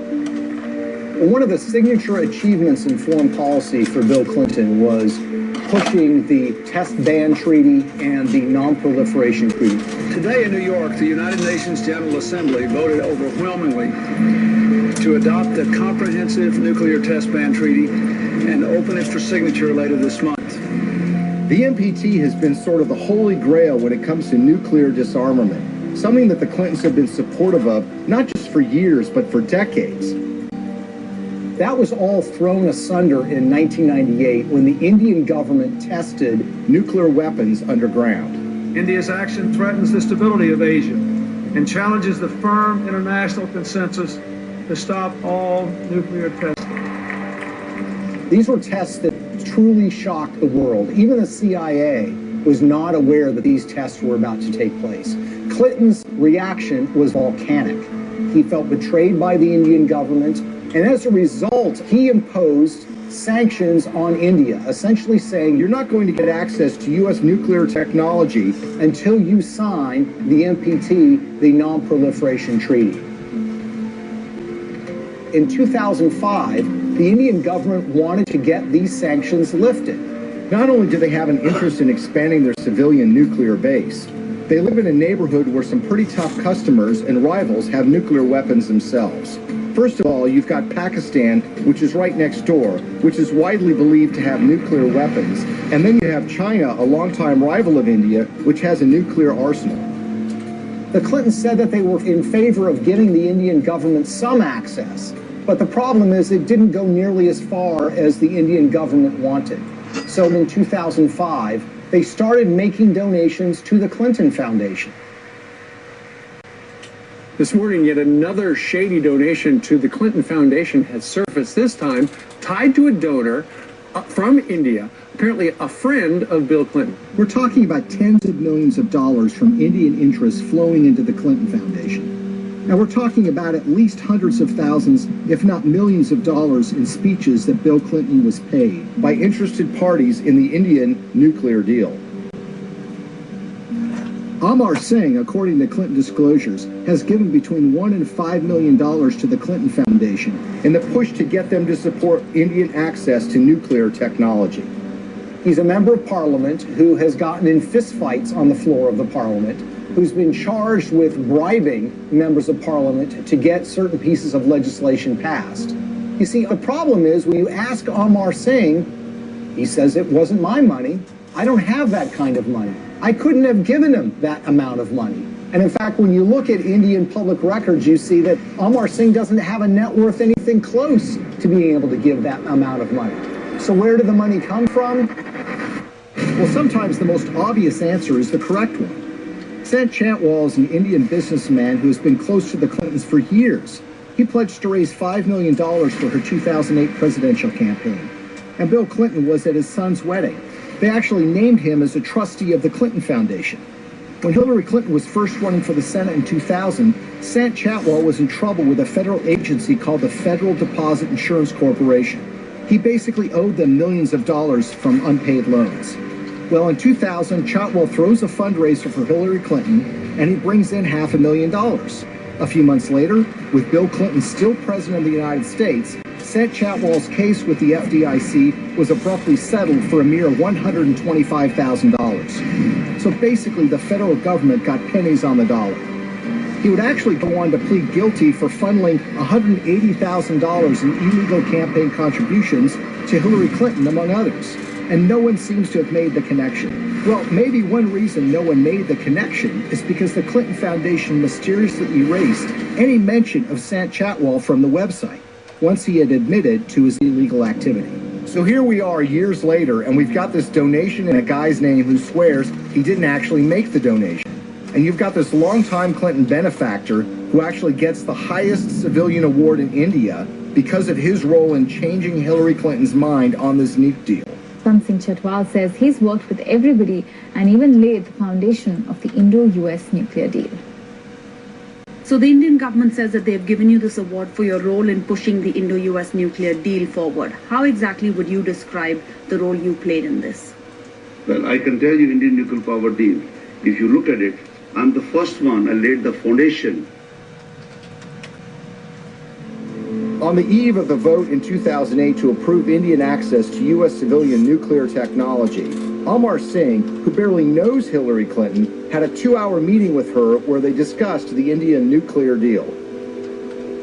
One of the signature achievements in foreign policy for Bill Clinton was pushing the Test Ban Treaty and the Non-Proliferation Treaty. Today in New York, the United Nations General Assembly voted overwhelmingly to adopt the Comprehensive Nuclear Test Ban Treaty and open it for signature later this month. The NPT has been sort of the holy grail when it comes to nuclear disarmament, something that the Clintons have been supportive of, not just for years, but for decades. That was all thrown asunder in 1998 when the Indian government tested nuclear weapons underground. India's action threatens the stability of Asia and challenges the firm international consensus to stop all nuclear testing. These were tests that truly shocked the world. Even the CIA was not aware that these tests were about to take place. Clinton's reaction was volcanic. He felt betrayed by the Indian government, and as a result, he imposed sanctions on India, essentially saying, you're not going to get access to U.S. nuclear technology until you sign the NPT, the Non-Proliferation Treaty. In 2005, the Indian government wanted to get these sanctions lifted. Not only do they have an interest in expanding their civilian nuclear base, they live in a neighborhood where some pretty tough customers and rivals have nuclear weapons themselves. First of all, you've got Pakistan, which is right next door, which is widely believed to have nuclear weapons. And then you have China, a longtime rival of India, which has a nuclear arsenal. The Clintons said that they were in favor of giving the Indian government some access, but the problem is it didn't go nearly as far as the Indian government wanted. So in 2005, they started making donations to the Clinton Foundation. This morning, yet another shady donation to the Clinton Foundation has surfaced, this time tied to a donor from India, apparently a friend of Bill Clinton. We're talking about tens of millions of dollars from Indian interests flowing into the Clinton Foundation. And we're talking about at least hundreds of thousands, if not millions of dollars in speeches that Bill Clinton was paid by interested parties in the Indian nuclear deal. Amar Singh, according to Clinton disclosures, has given between $1 and $5 million to the Clinton Foundation in the push to get them to support Indian access to nuclear technology. He's a member of parliament who has gotten in fistfights on the floor of the parliament, who's been charged with bribing members of parliament to get certain pieces of legislation passed. You see, the problem is when you ask Amar Singh, he says it wasn't my money. I don't have that kind of money. I couldn't have given him that amount of money. And in fact, when you look at Indian public records, you see that Amar Singh doesn't have a net worth anything close to being able to give that amount of money. So where did the money come from? Well, sometimes the most obvious answer is the correct one. Sant Chantwal is an Indian businessman who has been close to the Clintons for years. He pledged to raise $5 million for her 2008 presidential campaign. And Bill Clinton was at his son's wedding. They actually named him as a trustee of the Clinton Foundation. When Hillary Clinton was first running for the Senate in 2000, Sant Chantwal was in trouble with a federal agency called the Federal Deposit Insurance Corporation. He basically owed them millions of dollars from unpaid loans. Well, in 2000, Chantwal throws a fundraiser for Hillary Clinton, and he brings in $500,000. A few months later, with Bill Clinton still president of the United States, Sant Chantwal's case with the FDIC was abruptly settled for a mere $125,000. So basically, the federal government got pennies on the dollar. He would actually go on to plead guilty for funneling $180,000 in illegal campaign contributions to Hillary Clinton, among others. And no one seems to have made the connection. Well, maybe one reason no one made the connection is because the Clinton Foundation mysteriously erased any mention of Sant Chantwal from the website once he had admitted to his illegal activity. So here we are years later, and we've got this donation in a guy's name who swears he didn't actually make the donation. And you've got this longtime Clinton benefactor who actually gets the highest civilian award in India because of his role in changing Hillary Clinton's mind on this nuke deal. Sant Chantwal says he's worked with everybody and even laid the foundation of the Indo-US nuclear deal. So the Indian government says that they've given you this award for your role in pushing the Indo-US nuclear deal forward. How exactly would you describe the role you played in this? Well, I can tell you Indian nuclear power deal. If you look at it, I'm the first one. I laid the foundation. On the eve of the vote in 2008 to approve Indian access to U.S. civilian nuclear technology, Amar Singh, who barely knows Hillary Clinton, had a 2-hour meeting with her where they discussed the Indian nuclear deal.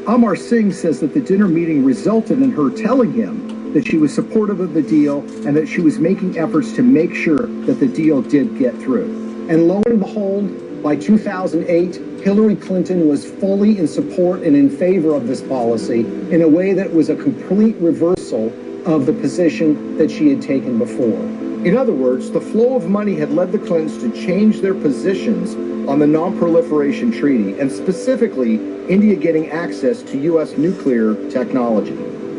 Amar Singh says that the dinner meeting resulted in her telling him that she was supportive of the deal and that she was making efforts to make sure that the deal did get through. And lo and behold, by 2008, Hillary Clinton was fully in support and in favor of this policy in a way that was a complete reversal of the position that she had taken before. In other words, the flow of money had led the Clintons to change their positions on the Non-Proliferation Treaty, and specifically India getting access to U.S. nuclear technology.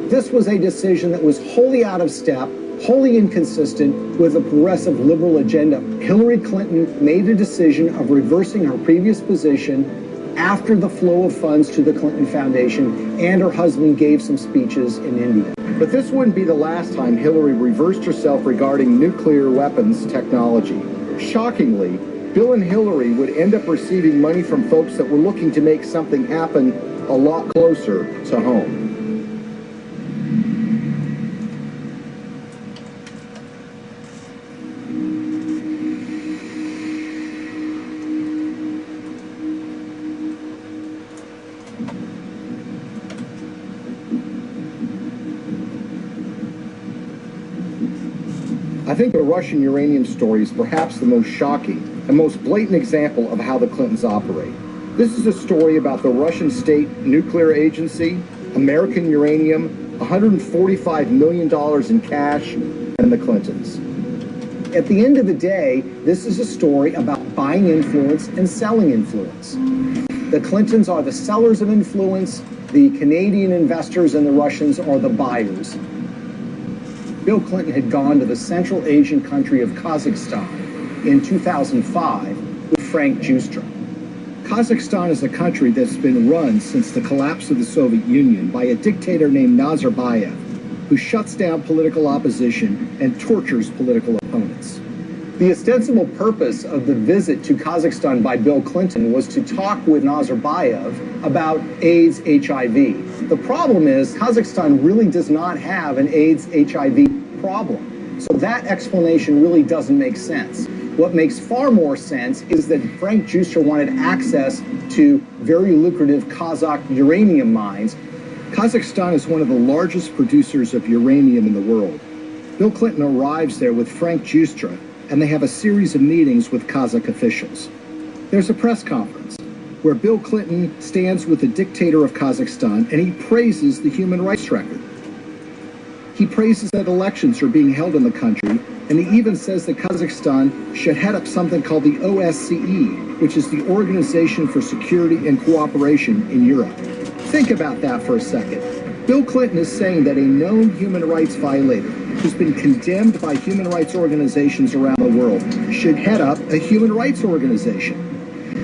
This was a decision that was wholly out of step, wholly inconsistent with a progressive liberal agenda. Hillary Clinton made a decision of reversing her previous position after the flow of funds to the Clinton Foundation, and her husband gave some speeches in India. But this wouldn't be the last time Hillary reversed herself regarding nuclear weapons technology. Shockingly, Bill and Hillary would end up receiving money from folks that were looking to make something happen a lot closer to home. I think the Russian uranium story is perhaps the most shocking and most blatant example of how the Clintons operate. This is a story about the Russian state nuclear agency, American uranium, $145 million in cash, and the Clintons. At the end of the day, this is a story about buying influence and selling influence. The Clintons are the sellers of influence, the Canadian investors and the Russians are the buyers. Bill Clinton had gone to the Central Asian country of Kazakhstan in 2005 with Frank Giustra. Kazakhstan is a country that's been run since the collapse of the Soviet Union by a dictator named Nazarbayev, who shuts down political opposition and tortures political opponents. The ostensible purpose of the visit to Kazakhstan by Bill Clinton was to talk with Nazarbayev about AIDS, HIV. The problem is Kazakhstan really does not have an AIDS, HIV problem. So that explanation really doesn't make sense. What makes far more sense is that Frank Giustra wanted access to very lucrative Kazakh uranium mines. Kazakhstan is one of the largest producers of uranium in the world. Bill Clinton arrives there with Frank Giustra, and they have a series of meetings with Kazakh officials. There's a press conference where Bill Clinton stands with the dictator of Kazakhstan and he praises the human rights record. He praises that elections are being held in the country, and he even says that Kazakhstan should head up something called the OSCE, which is the Organization for Security and Cooperation in Europe. Think about that for a second. Bill Clinton is saying that a known human rights violator who's been condemned by human rights organizations around the world should head up a human rights organization.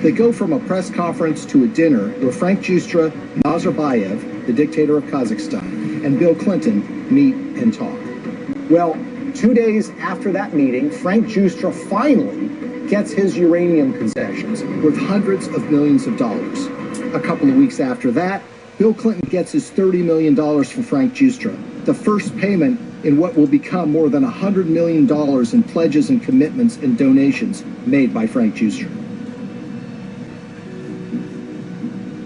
They go from a press conference to a dinner where Frank Giustra, Nazarbayev, the dictator of Kazakhstan, and Bill Clinton meet and talk. Well, 2 days after that meeting, Frank Giustra finally gets his uranium concessions worth hundreds of millions of dollars. A couple of weeks after that, Bill Clinton gets his $30 million from Frank Giustra, the first payment in what will become more than $100 million in pledges and commitments and donations made by Frank Giustra.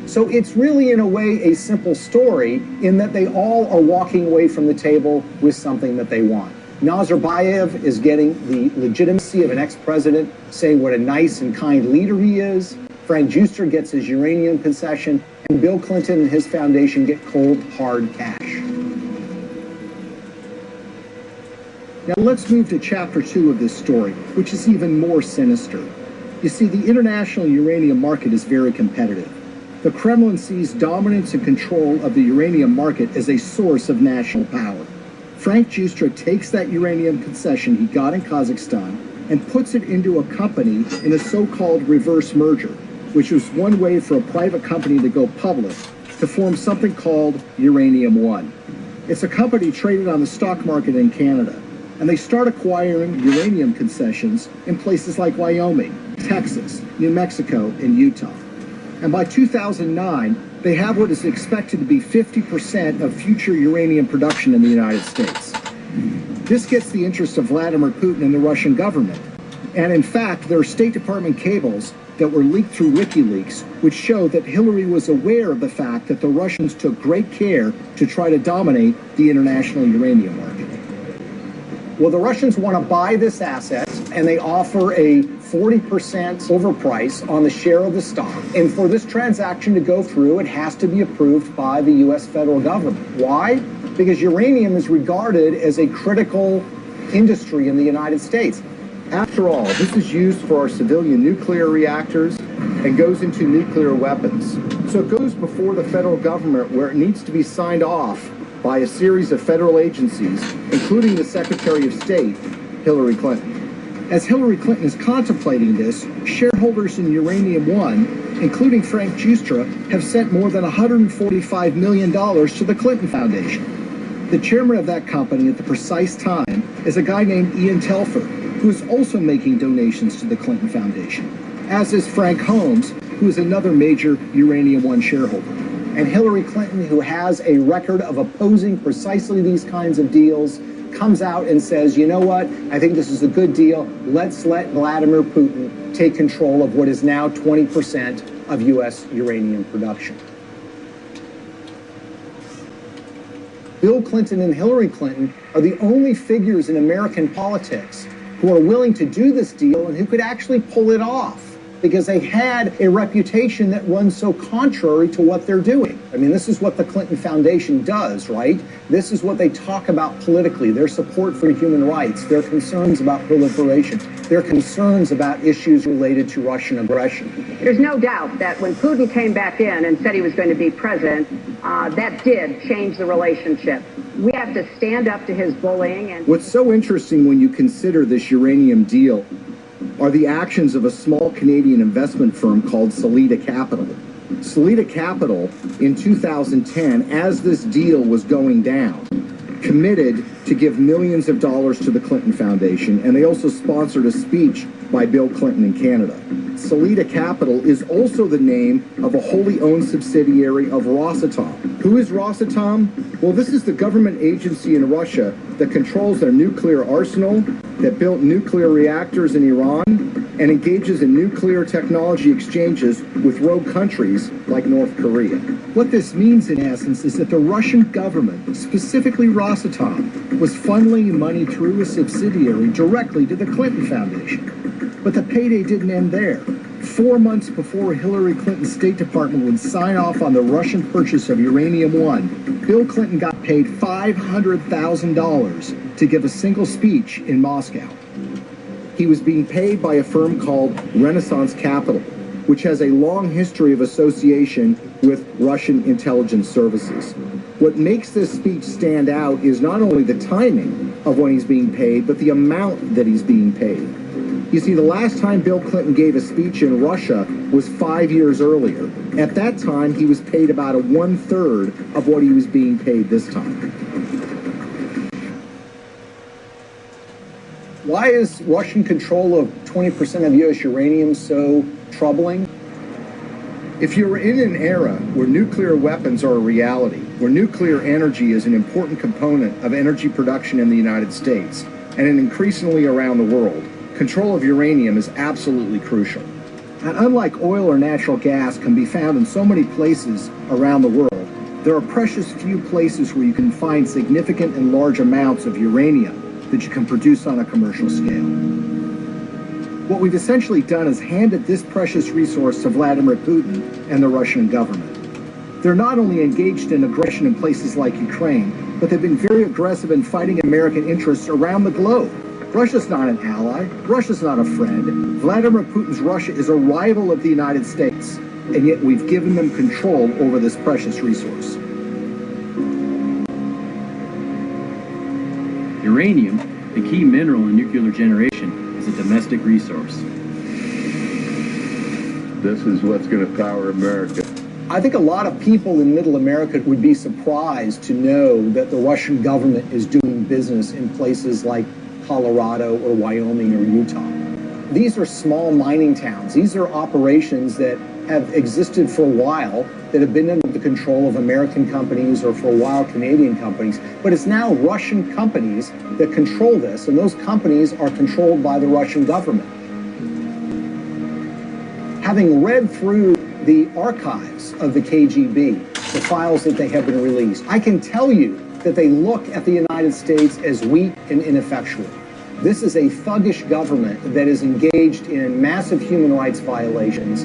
So it's really, in a way, a simple story in that they all are walking away from the table with something that they want. Nazarbayev is getting the legitimacy of an ex-president, saying what a nice and kind leader he is. Frank Giustra gets his uranium concession, and Bill Clinton and his foundation get cold, hard cash. Now let's move to chapter 2 of this story, which is even more sinister. You see, the international uranium market is very competitive. The Kremlin sees dominance and control of the uranium market as a source of national power. Frank Giustra takes that uranium concession he got in Kazakhstan and puts it into a company in a so-called reverse merger, which was one way for a private company to go public to form something called Uranium One. It's a company traded on the stock market in Canada, and they start acquiring uranium concessions in places like Wyoming, Texas, New Mexico, and Utah. And by 2009, they have what is expected to be 50% of future uranium production in the United States. This gets the interest of Vladimir Putin and the Russian government. And in fact, there are State Department cables that were leaked through WikiLeaks, which show that Hillary was aware of the fact that the Russians took great care to try to dominate the international uranium market. Well, the Russians want to buy this asset, and they offer a 40% overprice on the share of the stock. And for this transaction to go through, it has to be approved by the U.S. federal government. Why? Because uranium is regarded as a critical industry in the United States. After all, this is used for our civilian nuclear reactors and goes into nuclear weapons. So it goes before the federal government, where it needs to be signed off by a series of federal agencies, including the Secretary of State, Hillary Clinton. As Hillary Clinton is contemplating this, shareholders in Uranium One, including Frank Giustra, have sent more than $145 million to the Clinton Foundation. The chairman of that company at the precise time is a guy named Ian Telfer, who is also making donations to the Clinton Foundation, as is Frank Holmes, who is another major Uranium One shareholder. And Hillary Clinton, who has a record of opposing precisely these kinds of deals, comes out and says, you know what, I think this is a good deal. Let's let Vladimir Putin take control of what is now 20% of U.S. uranium production. Bill Clinton and Hillary Clinton are the only figures in American politics who are willing to do this deal and who could actually pull it off, because they had a reputation that runs so contrary to what they're doing. I mean, this is what the Clinton Foundation does, right? This is what they talk about politically, their support for human rights, their concerns about proliferation, their concerns about issues related to Russian aggression. There's no doubt that when Putin came back in and said he was going to be president, that did change the relationship. We have to stand up to his bullying. And what's so interesting when you consider this uranium deal are the actions of a small Canadian investment firm called Salida Capital. Salida Capital, in 2010, as this deal was going down, committed to give millions of dollars to the Clinton Foundation, and they also sponsored a speech by Bill Clinton in Canada. Salida Capital is also the name of a wholly owned subsidiary of Rosatom. Who is Rosatom? Well, this is the government agency in Russia that controls their nuclear arsenal, that built nuclear reactors in Iran, and engages in nuclear technology exchanges with rogue countries like North Korea. What this means, in essence, is that the Russian government, specifically Rosatom, was funneling money through a subsidiary directly to the Clinton Foundation. But the payday didn't end there. 4 months before Hillary Clinton's State Department would sign off on the Russian purchase of Uranium One, Bill Clinton got paid $500,000 to give a single speech in Moscow. He was being paid by a firm called Renaissance Capital, which has a long history of association with Russian intelligence services. What makes this speech stand out is not only the timing of when he's being paid, but the amount that he's being paid. You see, the last time Bill Clinton gave a speech in Russia was 5 years earlier. At that time, he was paid about 1/3 of what he was being paid this time. Why is Russian control of 20% of U.S. uranium so troubling? If you're in an era where nuclear weapons are a reality, where nuclear energy is an important component of energy production in the United States, and increasingly around the world, control of uranium is absolutely crucial. And unlike oil or natural gas can be found in so many places around the world, there are precious few places where you can find significant and large amounts of uranium that you can produce on a commercial scale. What we've essentially done is handed this precious resource to Vladimir Putin and the Russian government. They're not only engaged in aggression in places like Ukraine, but they've been very aggressive in fighting American interests around the globe. Russia's not an ally. Russia's not a friend. Vladimir Putin's Russia is a rival of the United States, and yet we've given them control over this precious resource. Uranium, the key mineral in nuclear generation, is a domestic resource. This is what's going to power America. I think a lot of people in Middle America would be surprised to know that the Russian government is doing business in places like Colorado or Wyoming or Utah. These are small mining towns. These are operations that have existed for a while, that have been under the control of American companies or for a while Canadian companies. But it's now Russian companies that control this, and those companies are controlled by the Russian government. Having read through the archives of the KGB, the files that they have been released, I can tell you that they look at the United States as weak and ineffectual. This is a thuggish government that is engaged in massive human rights violations.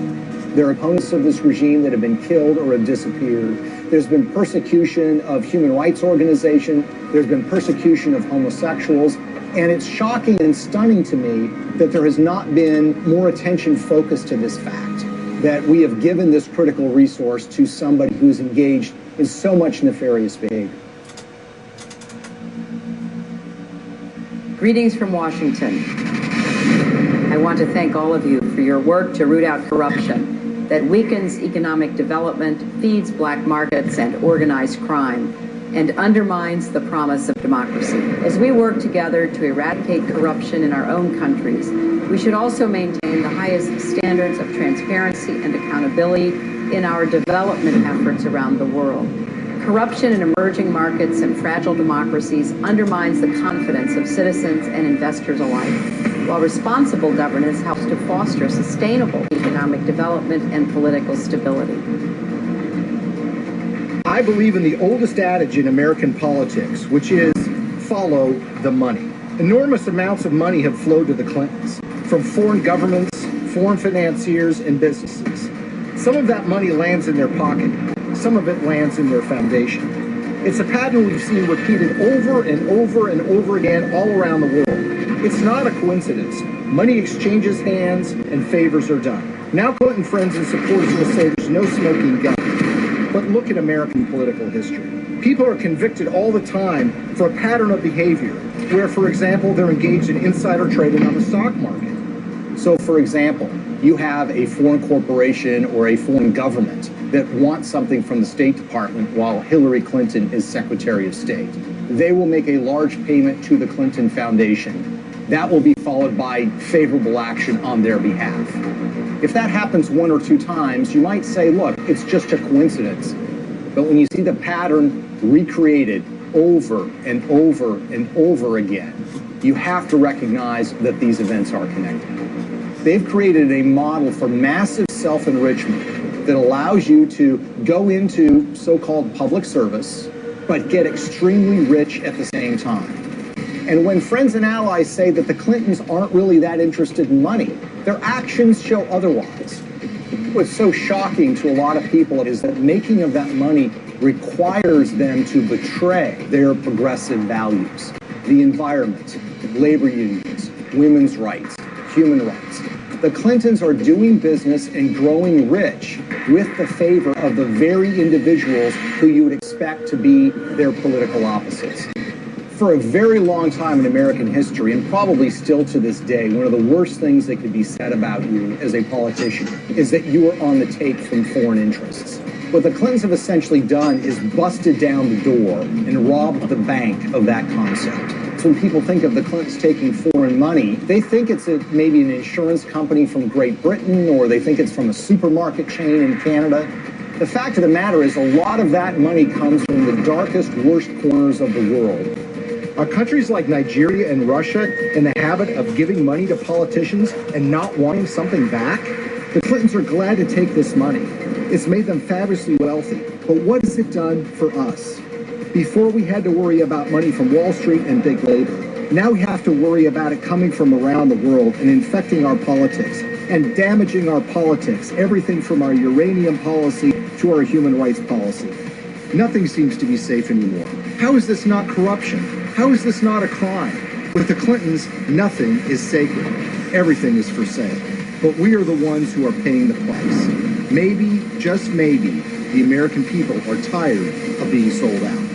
There are opponents of this regime that have been killed or have disappeared. There's been persecution of human rights organizations. There's been persecution of homosexuals. And it's shocking and stunning to me that there has not been more attention focused to this fact, that we have given this critical resource to somebody who's engaged in so much nefarious behavior. Greetings from Washington. I want to thank all of you for your work to root out corruption that weakens economic development, feeds black markets and organized crime, and undermines the promise of democracy. As we work together to eradicate corruption in our own countries, we should also maintain the highest standards of transparency and accountability in our development efforts around the world. Corruption in emerging markets and fragile democracies undermines the confidence of citizens and investors alike, while responsible governance helps to foster sustainable economic development and political stability. I believe in the oldest adage in American politics, which is follow the money. Enormous amounts of money have flowed to the Clintons from foreign governments, foreign financiers, and businesses. Some of that money lands in their pocket. Some of it lands in their foundation. It's a pattern we've seen repeated over and over and over again all around the world. It's not a coincidence. Money exchanges hands and favors are done. Now Clinton friends and supporters will say there's no smoking gun. But look at American political history. People are convicted all the time for a pattern of behavior where, for example, they're engaged in insider trading on the stock market. So, for example, you have a foreign corporation or a foreign government that wants something from the State Department while Hillary Clinton is Secretary of State. They will make a large payment to the Clinton Foundation. That will be followed by favorable action on their behalf. If that happens one or two times, you might say, look, it's just a coincidence. But when you see the pattern recreated over and over and over again, you have to recognize that these events are connected. They've created a model for massive self-enrichment that allows you to go into so-called public service, but get extremely rich at the same time. And when friends and allies say that the Clintons aren't really that interested in money, their actions show otherwise. What's so shocking to a lot of people is that making of that money requires them to betray their progressive values, the environment, labor unions, women's rights, human rights. The Clintons are doing business and growing rich with the favor of the very individuals who you would expect to be their political opposites. For a very long time in American history, and probably still to this day, one of the worst things that could be said about you as a politician is that you are on the take from foreign interests. What the Clintons have essentially done is busted down the door and robbed the bank of that concept. So when people think of the Clintons taking foreign money, they think it's maybe an insurance company from Great Britain, or they think it's from a supermarket chain in Canada. The fact of the matter is a lot of that money comes from the darkest, worst corners of the world. Are countries like Nigeria and Russia in the habit of giving money to politicians and not wanting something back? The Clintons are glad to take this money. It's made them fabulously wealthy. But what has it done for us? Before we had to worry about money from Wall Street and big labor. Now we have to worry about it coming from around the world and infecting our politics and damaging our politics, everything from our uranium policy to our human rights policy. Nothing seems to be safe anymore. How is this not corruption? How is this not a crime? With the Clintons, nothing is sacred. Everything is for sale. But we are the ones who are paying the price. Maybe, just maybe, the American people are tired of being sold out.